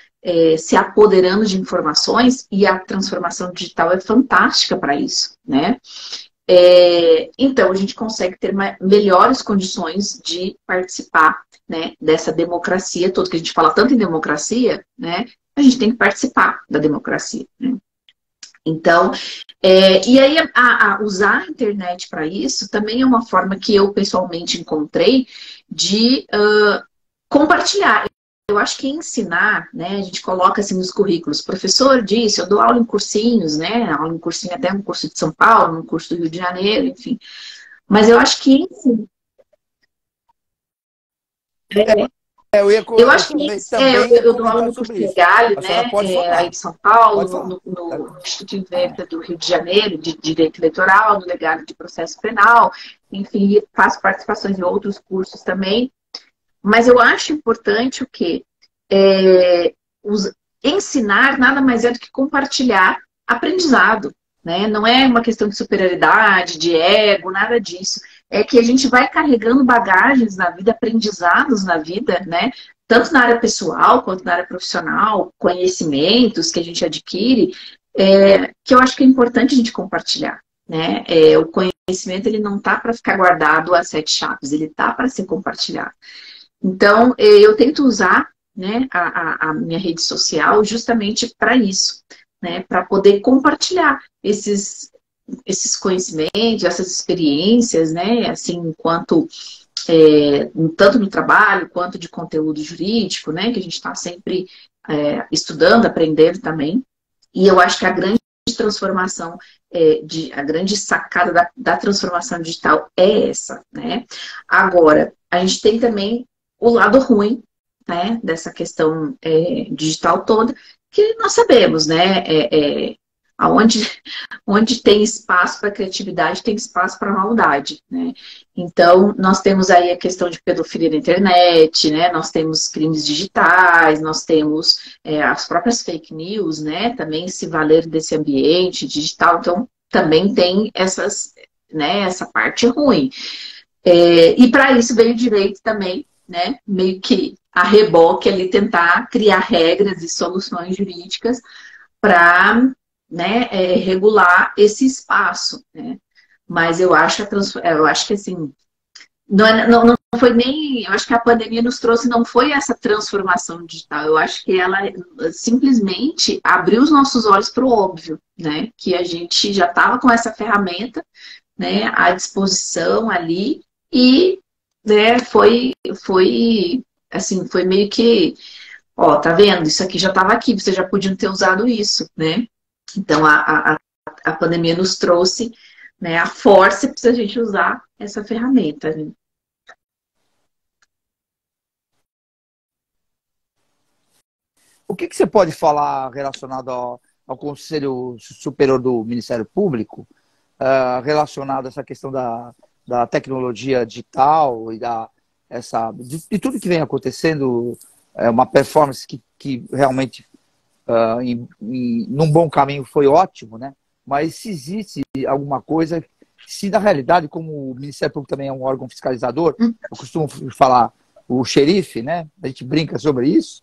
Speaker 6: se apoderando de informações, e a transformação digital é fantástica para isso, né? Então, a gente consegue ter melhores condições de participar, né, dessa democracia toda, que a gente fala tanto em democracia, né? A gente tem que participar da democracia, né? Então, e aí usar a internet para isso também é uma forma que eu pessoalmente encontrei de compartilhar. Eu acho que ensinar, né, a gente coloca assim nos currículos, professor disse, eu dou aula em cursinhos, né, aula em cursinho até um curso de São Paulo, um curso do Rio de Janeiro, enfim. Mas eu acho que ensinar...
Speaker 5: Eu
Speaker 6: acho que eu dou aula no curso Legale, né, aí de São Paulo, no Instituto Inverta do Rio de Janeiro, de Direito Eleitoral, no Legale de Processo Penal, enfim, faço participações em outros cursos também. Mas eu acho importante o quê? Ensinar nada mais é do que compartilhar aprendizado, né? Não é uma questão de superioridade, de ego, nada disso. É que a gente vai carregando bagagens na vida, aprendizados na vida, né? Tanto na área pessoal quanto na área profissional, conhecimentos que a gente adquire, que eu acho que é importante a gente compartilhar, né? O conhecimento ele não tá para ficar guardado a 7 chaves, ele tá para ser compartilhado. Então, eu tento usar, né, a minha rede social justamente para isso, né, para poder compartilhar esses conhecimentos, essas experiências, né, assim, enquanto, tanto no trabalho quanto de conteúdo jurídico, né, que a gente está sempre estudando, aprendendo também. E eu acho que a grande transformação, a grande sacada da transformação digital é essa, né. Agora, a gente tem também o lado ruim, né, dessa questão digital toda, que nós sabemos, né, onde tem espaço para criatividade, tem espaço para maldade, né. Então, nós temos aí a questão de pedofilia na internet, né, nós temos crimes digitais, nós temos as próprias fake news, né, também se valer desse ambiente digital, então também tem essa parte ruim. E para isso veio o direito também, né, meio que a reboque ali tentar criar regras e soluções jurídicas para, né, regular esse espaço, né? Mas eu acho que assim não foi nem, eu acho que a pandemia nos trouxe, não foi essa transformação digital, eu acho que ela simplesmente abriu os nossos olhos para o óbvio, né, que a gente já estava com essa ferramenta, né, à disposição ali e, né, foi assim, foi meio que, ó, tá vendo? Isso aqui já estava aqui, vocês já podiam ter usado isso, né? Então, a pandemia nos trouxe, né, a forceps a gente usar essa ferramenta, né?
Speaker 5: O que você pode falar relacionado ao Conselho Superior do Ministério Público, relacionado a essa questão da tecnologia digital e de tudo que vem acontecendo, uma performance que realmente, num bom caminho, foi ótimo, né? Mas se existe alguma coisa, se na realidade, como o Ministério Público também é um órgão fiscalizador, eu costumo falar, o xerife, né? A gente brinca sobre isso,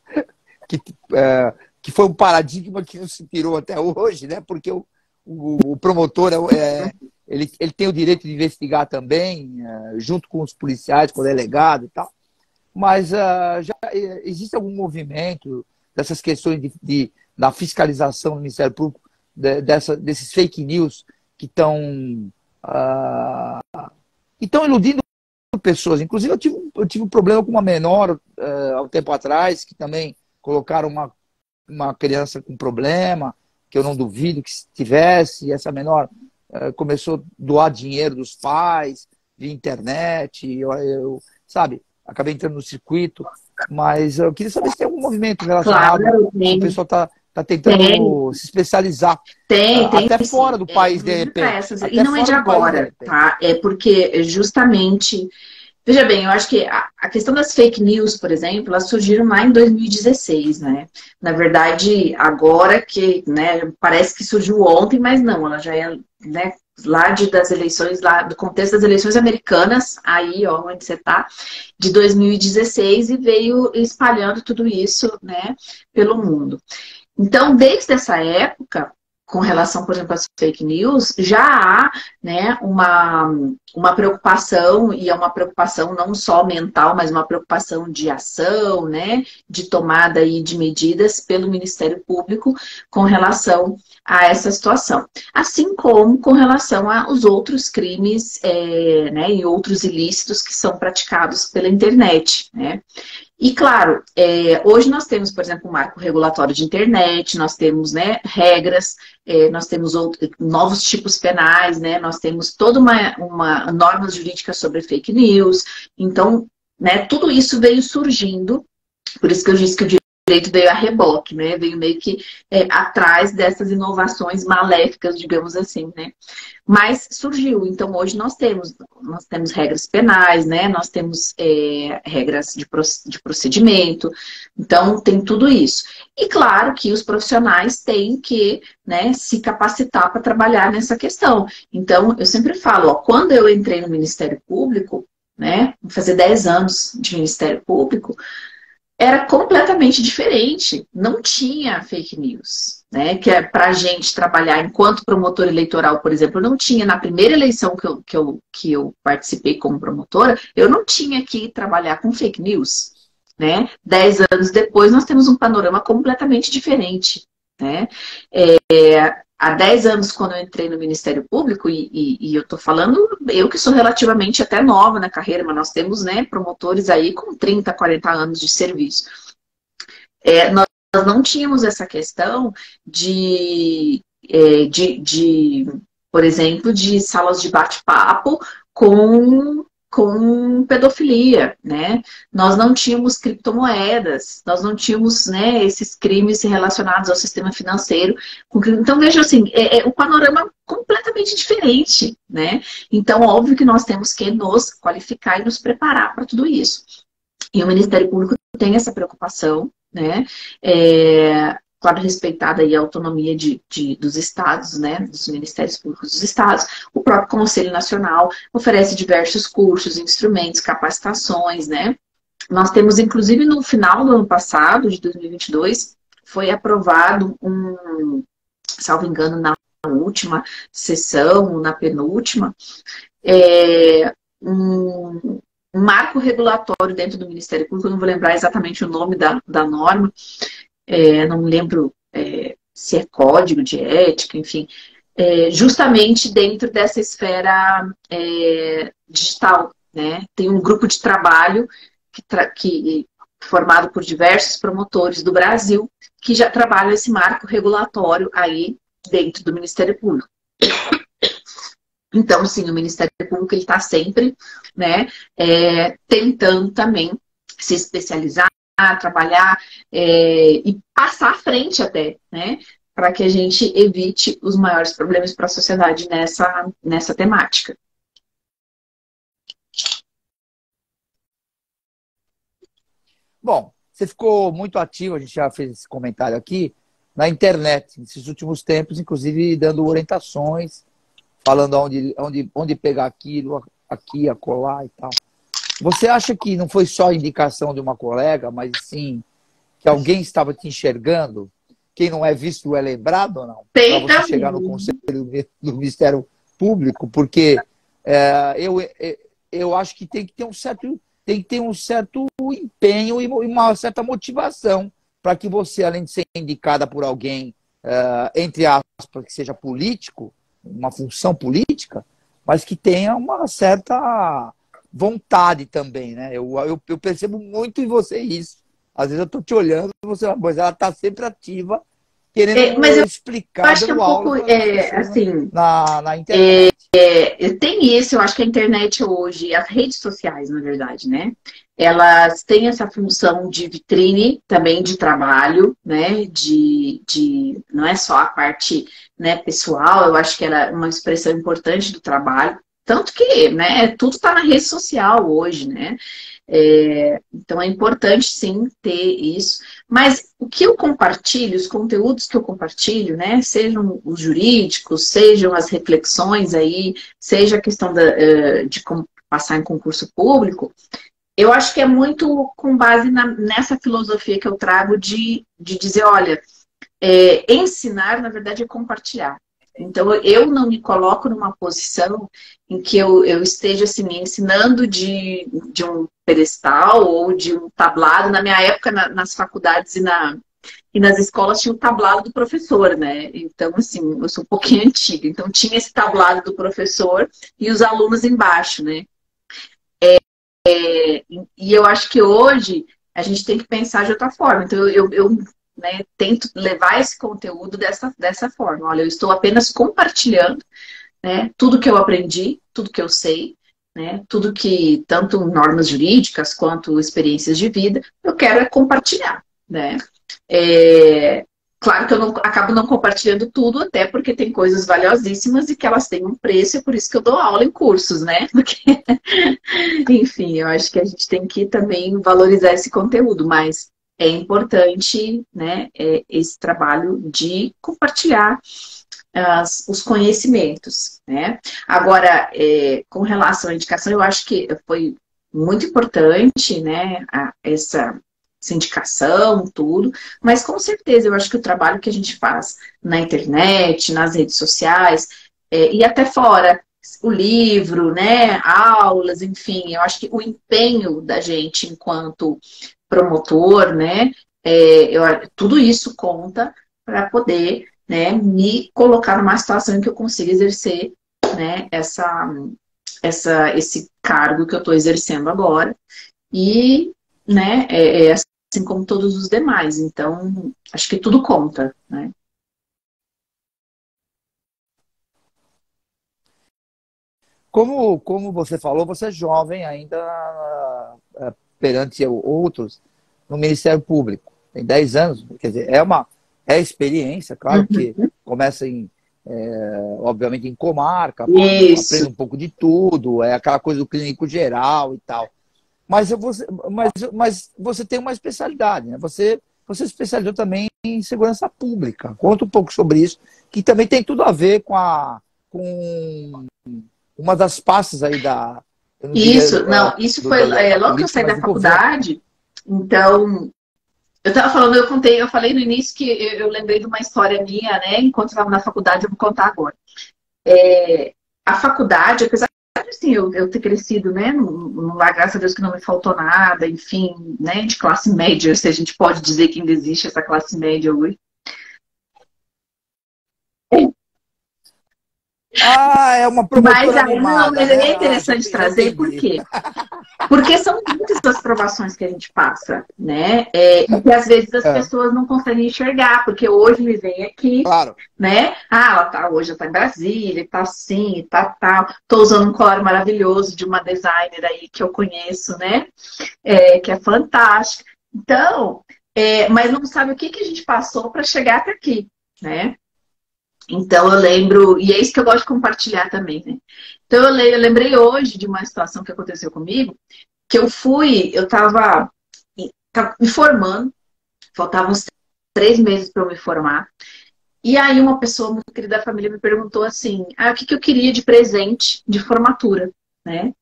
Speaker 5: que foi um paradigma que não se tirou até hoje, né? Porque o promotor ele tem o direito de investigar também, junto com os policiais, com o delegado e tal. Mas já existe algum movimento dessas questões da fiscalização do Ministério Público, desses fake news que estão iludindo pessoas. Inclusive, eu tive um problema com uma menor há um tempo atrás, que também colocaram uma criança com problema, que eu não duvido que tivesse, e essa menor começou a doar dinheiro dos pais, via internet, sabe, acabei entrando no circuito, mas eu queria saber se tem algum movimento relacionado, se o pessoal está tentando se especializar, até fora do país, de repente.
Speaker 6: E não é de agora, tá? É porque justamente... Veja bem, eu acho que a questão das fake news, por exemplo, elas surgiram lá em 2016, né? Na verdade, agora que, né, parece que surgiu ontem, mas não, ela já é, né, lá das eleições, lá do contexto das eleições americanas, aí, ó, onde você tá, de 2016, e veio espalhando tudo isso, né, pelo mundo. Então, desde essa época, com relação, por exemplo, às fake news, já há, né, uma preocupação, e é uma preocupação não só mental, mas uma preocupação de ação, né, de tomada aí de medidas pelo Ministério Público com relação a essa situação. Assim como com relação aos outros crimes, né, e outros ilícitos que são praticados pela internet, né. E, claro, hoje nós temos, por exemplo, um marco regulatório de internet, nós temos, né, regras, nós temos novos tipos penais, né, nós temos toda uma normas jurídicas sobre fake news. Então, né, tudo isso veio surgindo, por isso que eu disse que o direito veio a reboque, né, veio meio que atrás dessas inovações maléficas, digamos assim, né. Mas surgiu, então hoje nós temos regras penais, né? Nós temos regras de procedimento, então tem tudo isso. E claro que os profissionais têm que, né, se capacitar para trabalhar nessa questão. Então, eu sempre falo, ó, quando eu entrei no Ministério Público, né, vou fazer 10 anos de Ministério Público, era completamente diferente, não tinha fake news, né? Que é para a gente trabalhar enquanto promotor eleitoral, por exemplo, não tinha, na primeira eleição que eu participei como promotora, eu não tinha que trabalhar com fake news, né? 10 anos depois, nós temos um panorama completamente diferente, né? Há 10 anos, quando eu entrei no Ministério Público, e eu estou falando, eu que sou relativamente até nova na carreira, mas nós temos, né, promotores aí com 30, 40 anos de serviço. Nós não tínhamos essa questão por exemplo, de salas de bate-papo com pedofilia, né? Nós não tínhamos criptomoedas, nós não tínhamos, né, esses crimes relacionados ao sistema financeiro. Então, veja assim, o panorama completamente diferente, né? Então, óbvio que nós temos que nos qualificar e nos preparar para tudo isso. E o Ministério Público tem essa preocupação, né? Claro, respeitada aí a autonomia dos estados, né, dos ministérios públicos dos estados. O próprio Conselho Nacional oferece diversos cursos, instrumentos, capacitações, né. Nós temos, inclusive, no final do ano passado, de 2022, foi aprovado salvo engano, na última sessão, na penúltima, um marco regulatório dentro do Ministério Público, eu não vou lembrar exatamente o nome da norma, não me lembro se é código de ética, enfim, justamente dentro dessa esfera digital, né? Tem um grupo de trabalho formado por diversos promotores do Brasil que já trabalham esse marco regulatório aí dentro do Ministério Público. Então, sim, o Ministério Público está sempre, né, tentando também se especializar, trabalhar e passar à frente até, né, para que a gente evite os maiores problemas para a sociedade nessa temática.
Speaker 5: Bom, você ficou muito ativo, a gente já fez esse comentário aqui, na internet, nesses últimos tempos, inclusive dando orientações, falando onde pegar aquilo, aqui, acolá e tal. Você acha que não foi só a indicação de uma colega, mas sim que alguém estava te enxergando? Quem não é visto é lembrado ou não? Para você chegar no Conselho do Ministério Público, porque eu acho que tem que ter um certo empenho e uma certa motivação para que você, além de ser indicada por alguém, entre aspas, que seja político, uma função política, mas que tenha uma certa vontade também, né? Eu percebo muito em você isso. Às vezes eu estou te olhando, mas ela está sempre ativa, querendo explicar.
Speaker 6: Eu acho que é um pouco, assim,
Speaker 5: na internet.
Speaker 6: Tem isso, eu acho que a internet hoje, as redes sociais, na verdade, né? Elas têm essa função de vitrine também de trabalho, né? Não é só a parte, né, pessoal, eu acho que era uma expressão importante do trabalho. Tanto que, né, tudo está na rede social hoje, né? Então é importante sim ter isso. Mas o que eu compartilho, os conteúdos que eu compartilho, né? Sejam os jurídicos, sejam as reflexões aí, seja a questão de como passar em concurso público, eu acho que é muito com base nessa filosofia que eu trago de dizer, olha, ensinar, na verdade, é compartilhar. Então, eu não me coloco numa posição em que eu esteja assim, me ensinando de um pedestal ou de um tablado. Na minha época, nas faculdades e nas escolas, tinha o tablado do professor, né? Então, assim, eu sou um pouquinho antiga. Então, tinha esse tablado do professor e os alunos embaixo, né? E eu acho que hoje a gente tem que pensar de outra forma. Então, né, tento levar esse conteúdo dessa forma. Olha, eu estou apenas compartilhando, né, tudo que eu aprendi, tudo que eu sei, né, tudo que, tanto normas jurídicas quanto experiências de vida, eu quero compartilhar, né. Claro que eu acabo não compartilhando tudo, até porque tem coisas valiosíssimas e que elas têm um preço, e por isso que eu dou aula em cursos, né? Porque, enfim, eu acho que a gente tem que também valorizar esse conteúdo, mas é importante, né, esse trabalho de compartilhar os conhecimentos, né? Agora, com relação à indicação, eu acho que foi muito importante, né, essa indicação, tudo, mas com certeza eu acho que o trabalho que a gente faz na internet, nas redes sociais, e até fora, o livro, né, aulas, enfim, eu acho que o empenho da gente enquanto promotor, né, tudo isso conta para poder, né, me colocar numa situação em que eu consiga exercer, né, esse cargo que eu estou exercendo agora, e, né, assim como todos os demais. Então, acho que tudo conta, né?
Speaker 5: Como você falou, você é jovem ainda perante outros no Ministério Público. Tem 10 anos, quer dizer, é experiência, claro, que começa obviamente em comarca, aprende um pouco de tudo, é aquela coisa do clínico geral e tal. Mas você tem uma especialidade, né? Você se especializou também em segurança pública. Conta um pouco sobre isso, que também tem tudo a ver com uma das pastas aí da...
Speaker 6: Isso foi logo que eu saí da faculdade. Então, eu falei no início que eu lembrei de uma história minha, né? Enquanto estava na faculdade, eu vou contar agora. A faculdade, apesar assim, eu ter crescido, né, num lar, graças a Deus que não me faltou nada, enfim, né, de classe média, se a gente pode dizer que ainda existe essa classe média hoje.
Speaker 5: É uma promotora animada,
Speaker 6: mas é interessante trazer, por quê? Porque são muitas as provações que a gente passa, né? E que às vezes as pessoas não conseguem enxergar, porque hoje me vem aqui,
Speaker 5: claro,
Speaker 6: né? Hoje ela tá em Brasília, tá assim, tá tal. Tô usando um colar maravilhoso de uma designer aí que eu conheço, né? Que é fantástica. Então, mas não sabe o que a gente passou para chegar até aqui, né? Então eu lembro, e é isso que eu gosto de compartilhar também, né? Então eu lembrei hoje de uma situação que aconteceu comigo, que eu tava me formando, faltavam uns 3 meses para eu me formar, e aí uma pessoa muito querida da família me perguntou assim, o que eu queria de presente de formatura, né?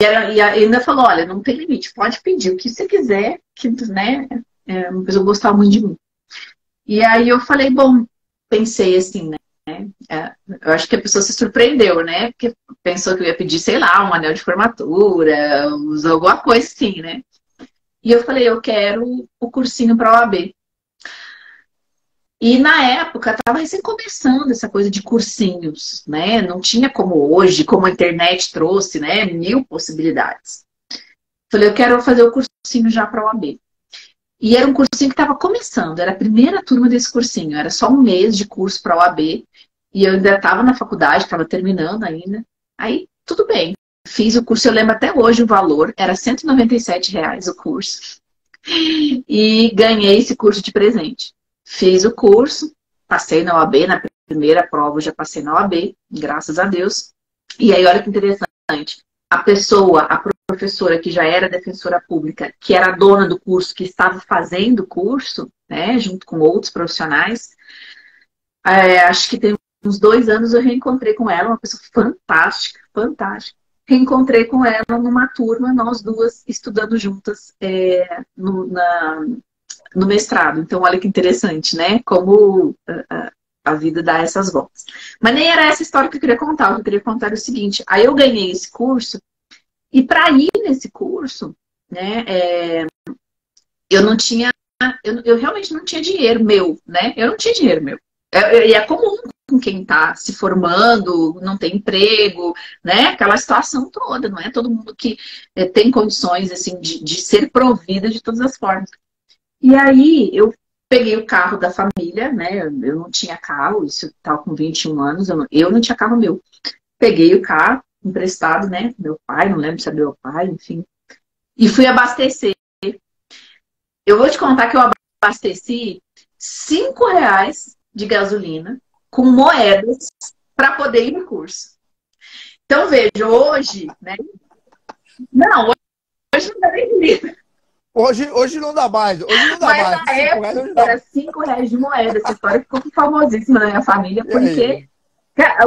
Speaker 6: e ainda falou, olha, não tem limite, pode pedir o que você quiser, que, né, uma pessoa gostava muito de mim. E aí eu falei, bom, pensei assim, né, eu acho que a pessoa se surpreendeu, né, porque pensou que eu ia pedir, sei lá, um anel de formatura, alguma coisa assim, né. E eu falei, eu quero o cursinho para a OAB. E na época estava recém começando essa coisa de cursinhos, né? Não tinha como hoje, como a internet trouxe, né? 1000 possibilidades. Falei, eu quero fazer o cursinho já para a OAB. E era um cursinho que estava começando, era a primeira turma desse cursinho, era só um mês de curso para a OAB. E eu ainda estava na faculdade, estava terminando ainda. Aí, tudo bem. Fiz o curso, eu lembro até hoje o valor, era R$ 197 o curso. E ganhei esse curso de presente. Fiz o curso, passei na OAB, na primeira prova eu já passei na OAB, graças a Deus. E aí, olha que interessante, a pessoa, a professora que já era defensora pública, que era a dona do curso, que estava fazendo o curso, né, junto com outros profissionais, acho que tem uns 2 anos eu reencontrei com ela, uma pessoa fantástica, fantástica. Reencontrei com ela numa turma, nós duas estudando juntas no mestrado. Então, olha que interessante, né? Como a vida dá essas voltas. Mas nem era essa história que eu queria contar. O que eu queria contar era o seguinte. Aí eu ganhei esse curso. E para ir nesse curso, né? Eu não tinha... Eu realmente não tinha dinheiro meu, né? Eu não tinha dinheiro meu. E é comum com quem está se formando, não tem emprego, né? Aquela situação toda. Não é todo mundo que tem condições, assim, de ser provida de todas as formas. E aí, eu peguei o carro da família, né? Eu não tinha carro, isso eu estava com 21 anos, eu não tinha carro meu. Peguei o carro emprestado, né? Meu pai, não lembro se é meu pai, enfim. E fui abastecer. Eu vou te contar que eu abasteci R$ 5 de gasolina com moedas para poder ir no curso. Então, veja, hoje, né? Não, hoje não dá nem dinheiro.
Speaker 5: Hoje não dá mais. Hoje não dá
Speaker 6: mas
Speaker 5: mais.
Speaker 6: Na época era R$ 5 de moeda. Essa história ficou famosíssima na minha família, porque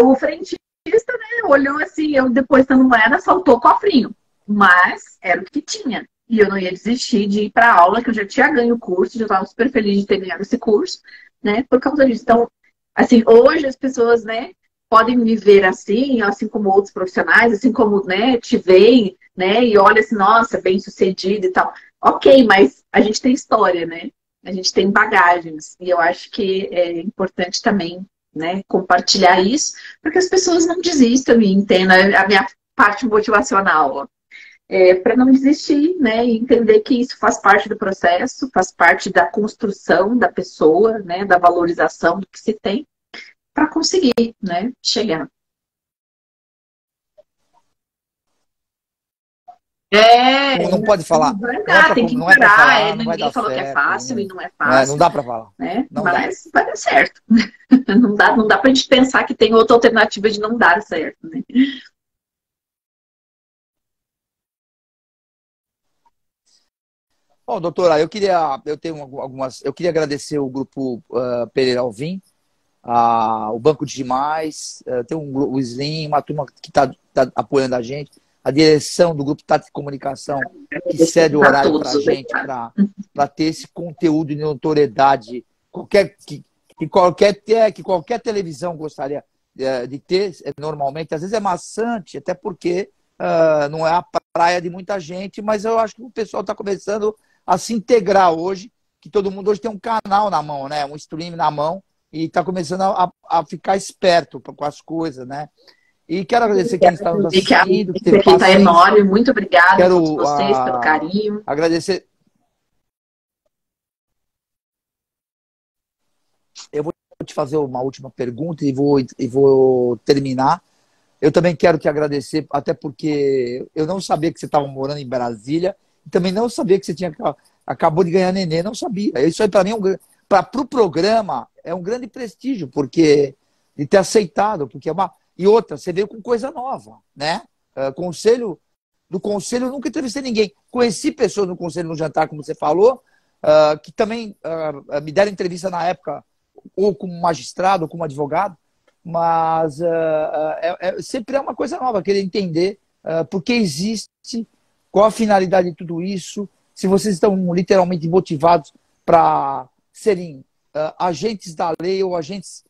Speaker 6: o frentista, né, olhou assim, eu depositando moeda, soltou o cofrinho. Mas era o que tinha. E eu não ia desistir de ir para a aula, que eu já tinha ganho o curso, já estava super feliz de ter ganhado esse curso, né, por causa disso. Então, assim, hoje as pessoas, né, podem me ver assim como outros profissionais, assim como, né, te veem, né, e olha assim, nossa, bem sucedido e tal. Ok, mas a gente tem história, né? A gente tem bagagens. E eu acho que é importante também, né, compartilhar isso, porque as pessoas não desistam e entendam a minha parte motivacional. Para não desistir, né? E entender que isso faz parte do processo, faz parte da construção da pessoa, né? Da valorização do que se tem, para conseguir, né, chegar.
Speaker 5: Não pode falar.
Speaker 6: Tem que encarar. Ninguém falou que é fácil e não é fácil.
Speaker 5: Não dá para falar.
Speaker 6: Né? Mas vai dar certo. Não dá pra gente pensar que tem outra alternativa de não dar certo. Né?
Speaker 5: Bom, doutora, eu queria agradecer o grupo Pereira Alvim, o Banco de Demais, tem o Slim, uma turma que está apoiando a gente, a direção do grupo Tati Comunicação, que cede o horário para a gente, para ter esse conteúdo de notoriedade que qualquer televisão gostaria de ter, normalmente. Às vezes é maçante, até porque não é a praia de muita gente, mas eu acho que o pessoal está começando a se integrar hoje, que todo mundo hoje tem um canal na mão, né? Um stream na mão, e está começando a ficar esperto com as coisas, né? E quero agradecer quem está nos assistindo.
Speaker 6: Que está enorme. Muito obrigada a todos vocês pelo carinho.
Speaker 5: Agradecer. Eu vou te fazer uma última pergunta e vou terminar. Eu também quero te agradecer, até porque eu não sabia que você estava morando em Brasília, e também não sabia que você acabou de ganhar neném, não sabia. Isso aí, para mim, para o programa, é um grande prestígio, porque de ter aceitado, porque é uma... E outra, você veio com coisa nova, né? Do conselho eu nunca entrevistei ninguém. Conheci pessoas no conselho no jantar, como você falou, que também me deram entrevista na época, ou como magistrado, ou como advogado, mas sempre é uma coisa nova, querer entender por que existe, qual a finalidade de tudo isso, se vocês estão literalmente motivados para serem agentes da lei ou agentes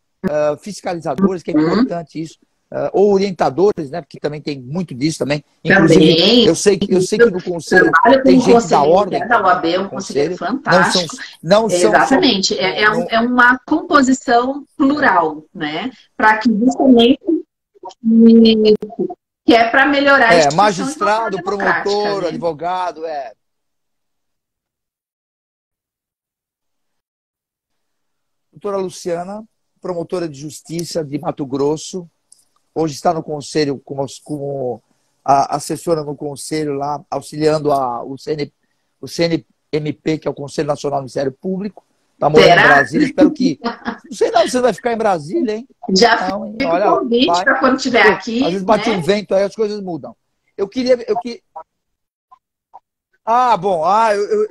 Speaker 5: fiscalizadores, que é importante isso, ou orientadores, né? Porque também tem muito disso também. Inclusive,
Speaker 6: também,
Speaker 5: eu sei que no conselho tem gente da ordem.
Speaker 6: Da OAB, é um conselheiro fantástico.
Speaker 5: Exatamente.
Speaker 6: É uma composição plural, né? Para que justamente que é para melhorar a instituição
Speaker 5: magistrado, promotor,
Speaker 6: né?
Speaker 5: advogado, Doutora Luciana, promotora de justiça de Mato Grosso, hoje está no conselho como assessora no conselho lá, auxiliando o CNMP, que é o Conselho Nacional do Ministério Público. Está morando em Brasília, espero que... Não sei não, você vai ficar em Brasília, hein?
Speaker 6: Já fica o convite para quando estiver aqui.
Speaker 5: Às vezes bate um vento, aí as coisas mudam. Eu queria... eu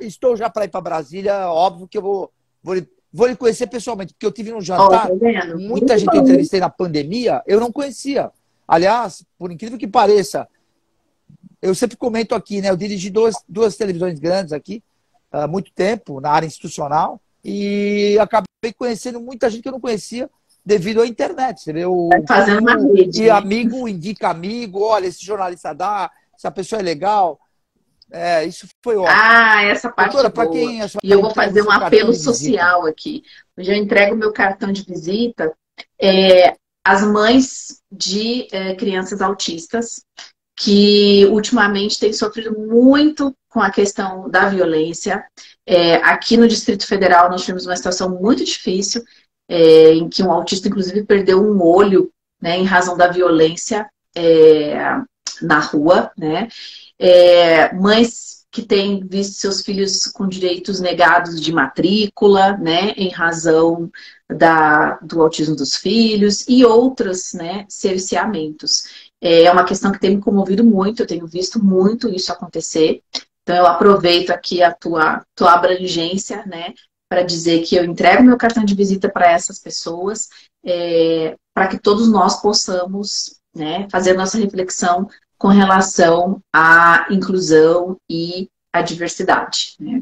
Speaker 5: estou já para ir para Brasília, óbvio que eu vou lhe conhecer pessoalmente, porque eu tive num jantar, muita gente que eu entrevistei na pandemia, eu não conhecia. Aliás, por incrível que pareça, eu sempre comento aqui, né? Eu dirigi duas televisões grandes aqui, há muito tempo, na área institucional, e acabei conhecendo muita gente que eu não conhecia devido à internet. Você vê,
Speaker 6: fazendo uma rede.
Speaker 5: E amigo indica amigo, olha, esse jornalista dá, essa pessoa é legal. Isso foi ótimo.
Speaker 6: Essa parte é boa. E eu vou fazer um apelo social aqui. Hoje eu entrego meu cartão de visita às mães de crianças autistas que ultimamente têm sofrido muito com a questão da violência. Aqui no Distrito Federal nós tivemos uma situação muito difícil, em que um autista inclusive perdeu um olho, né, em razão da violência na rua, né? Mães que têm visto seus filhos com direitos negados de matrícula, né, em razão do autismo dos filhos e outros, né, cerceamentos. É uma questão que tem me comovido muito, eu tenho visto muito isso acontecer. Então eu aproveito aqui a tua abrangência, né, para dizer que eu entrego meu cartão de visita para essas pessoas, para que todos nós possamos, né, fazer nossa reflexão com relação à inclusão e à diversidade, né?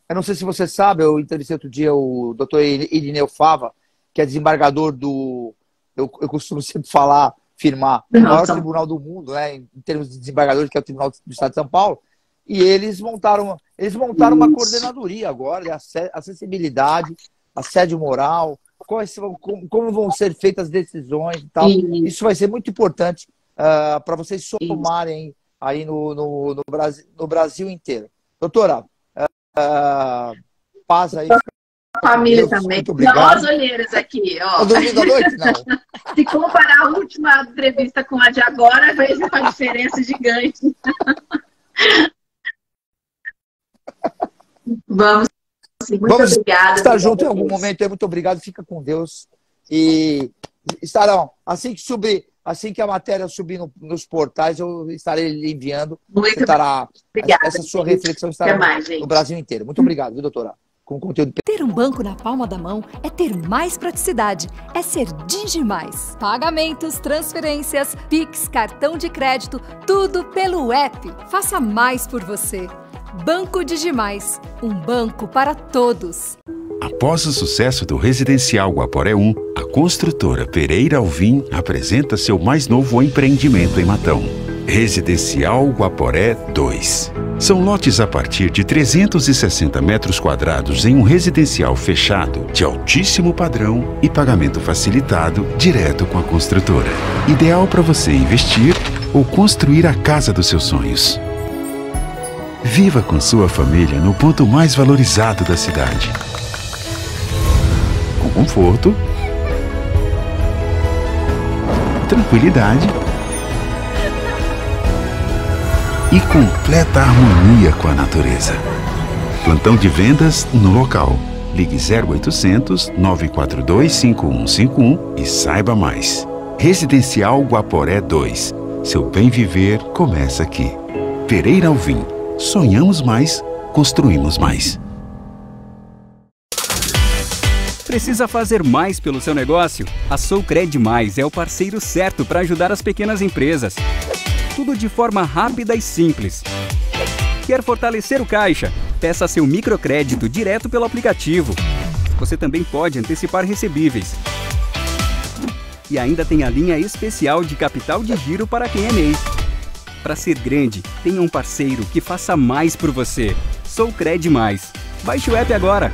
Speaker 5: Eu não sei se você sabe, eu entrevistei outro dia o doutor Irineu Fava, que é desembargador eu costumo sempre afirmar, o maior tribunal do mundo, né, em termos de desembargadores, que é o Tribunal do Estado de São Paulo, e eles montaram uma coordenadoria agora de acessibilidade, assédio moral, como vão ser feitas as decisões e tal. Isso vai ser muito importante para vocês somarem aí no Brasil inteiro. Doutora, paz aí.
Speaker 6: Família também.
Speaker 5: Muito obrigado.
Speaker 6: Nós olheiros aqui, ó.
Speaker 5: Tá dormindo à noite? Não.
Speaker 6: Se comparar a última entrevista com a de agora, veja uma diferença gigante. Vamos obrigada.
Speaker 5: Estar junto em algum momento. Muito obrigado. Fica com Deus. E estarão, assim que a matéria subir nos portais, eu estarei lhe enviando.
Speaker 6: Obrigada.
Speaker 5: Essa sua reflexão estará no Brasil inteiro. Muito obrigado, viu, doutora? Com conteúdo.
Speaker 4: Ter um banco na palma da mão é ter mais praticidade, é ser DigiMais. Pagamentos, transferências, Pix, cartão de crédito, tudo pelo app. Faça mais por você. Banco DigiMais, um banco para todos.
Speaker 3: Após o sucesso do Residencial Guaporé 1, a construtora Pereira Alvim apresenta seu mais novo empreendimento em Matão. Residencial Guaporé 2. São lotes a partir de 360 metros quadrados em um residencial fechado, de altíssimo padrão e pagamento facilitado direto com a construtora. Ideal para você investir ou construir a casa dos seus sonhos. Viva com sua família no ponto mais valorizado da cidade. Com conforto, tranquilidade e completa harmonia com a natureza. Plantão de vendas no local. Ligue 0800 942 5151 e saiba mais. Residencial Guaporé 2. Seu bem viver começa aqui. Pereira Alvim. Sonhamos mais, construímos mais.
Speaker 2: Precisa fazer mais pelo seu negócio? A Soucred Mais é o parceiro certo para ajudar as pequenas empresas. Tudo de forma rápida e simples. Quer fortalecer o caixa? Peça seu microcrédito direto pelo aplicativo. Você também pode antecipar recebíveis. E ainda tem a linha especial de capital de giro para quem é MEI. Para ser grande, tenha um parceiro que faça mais por você. Soucred Mais. Baixe o app agora.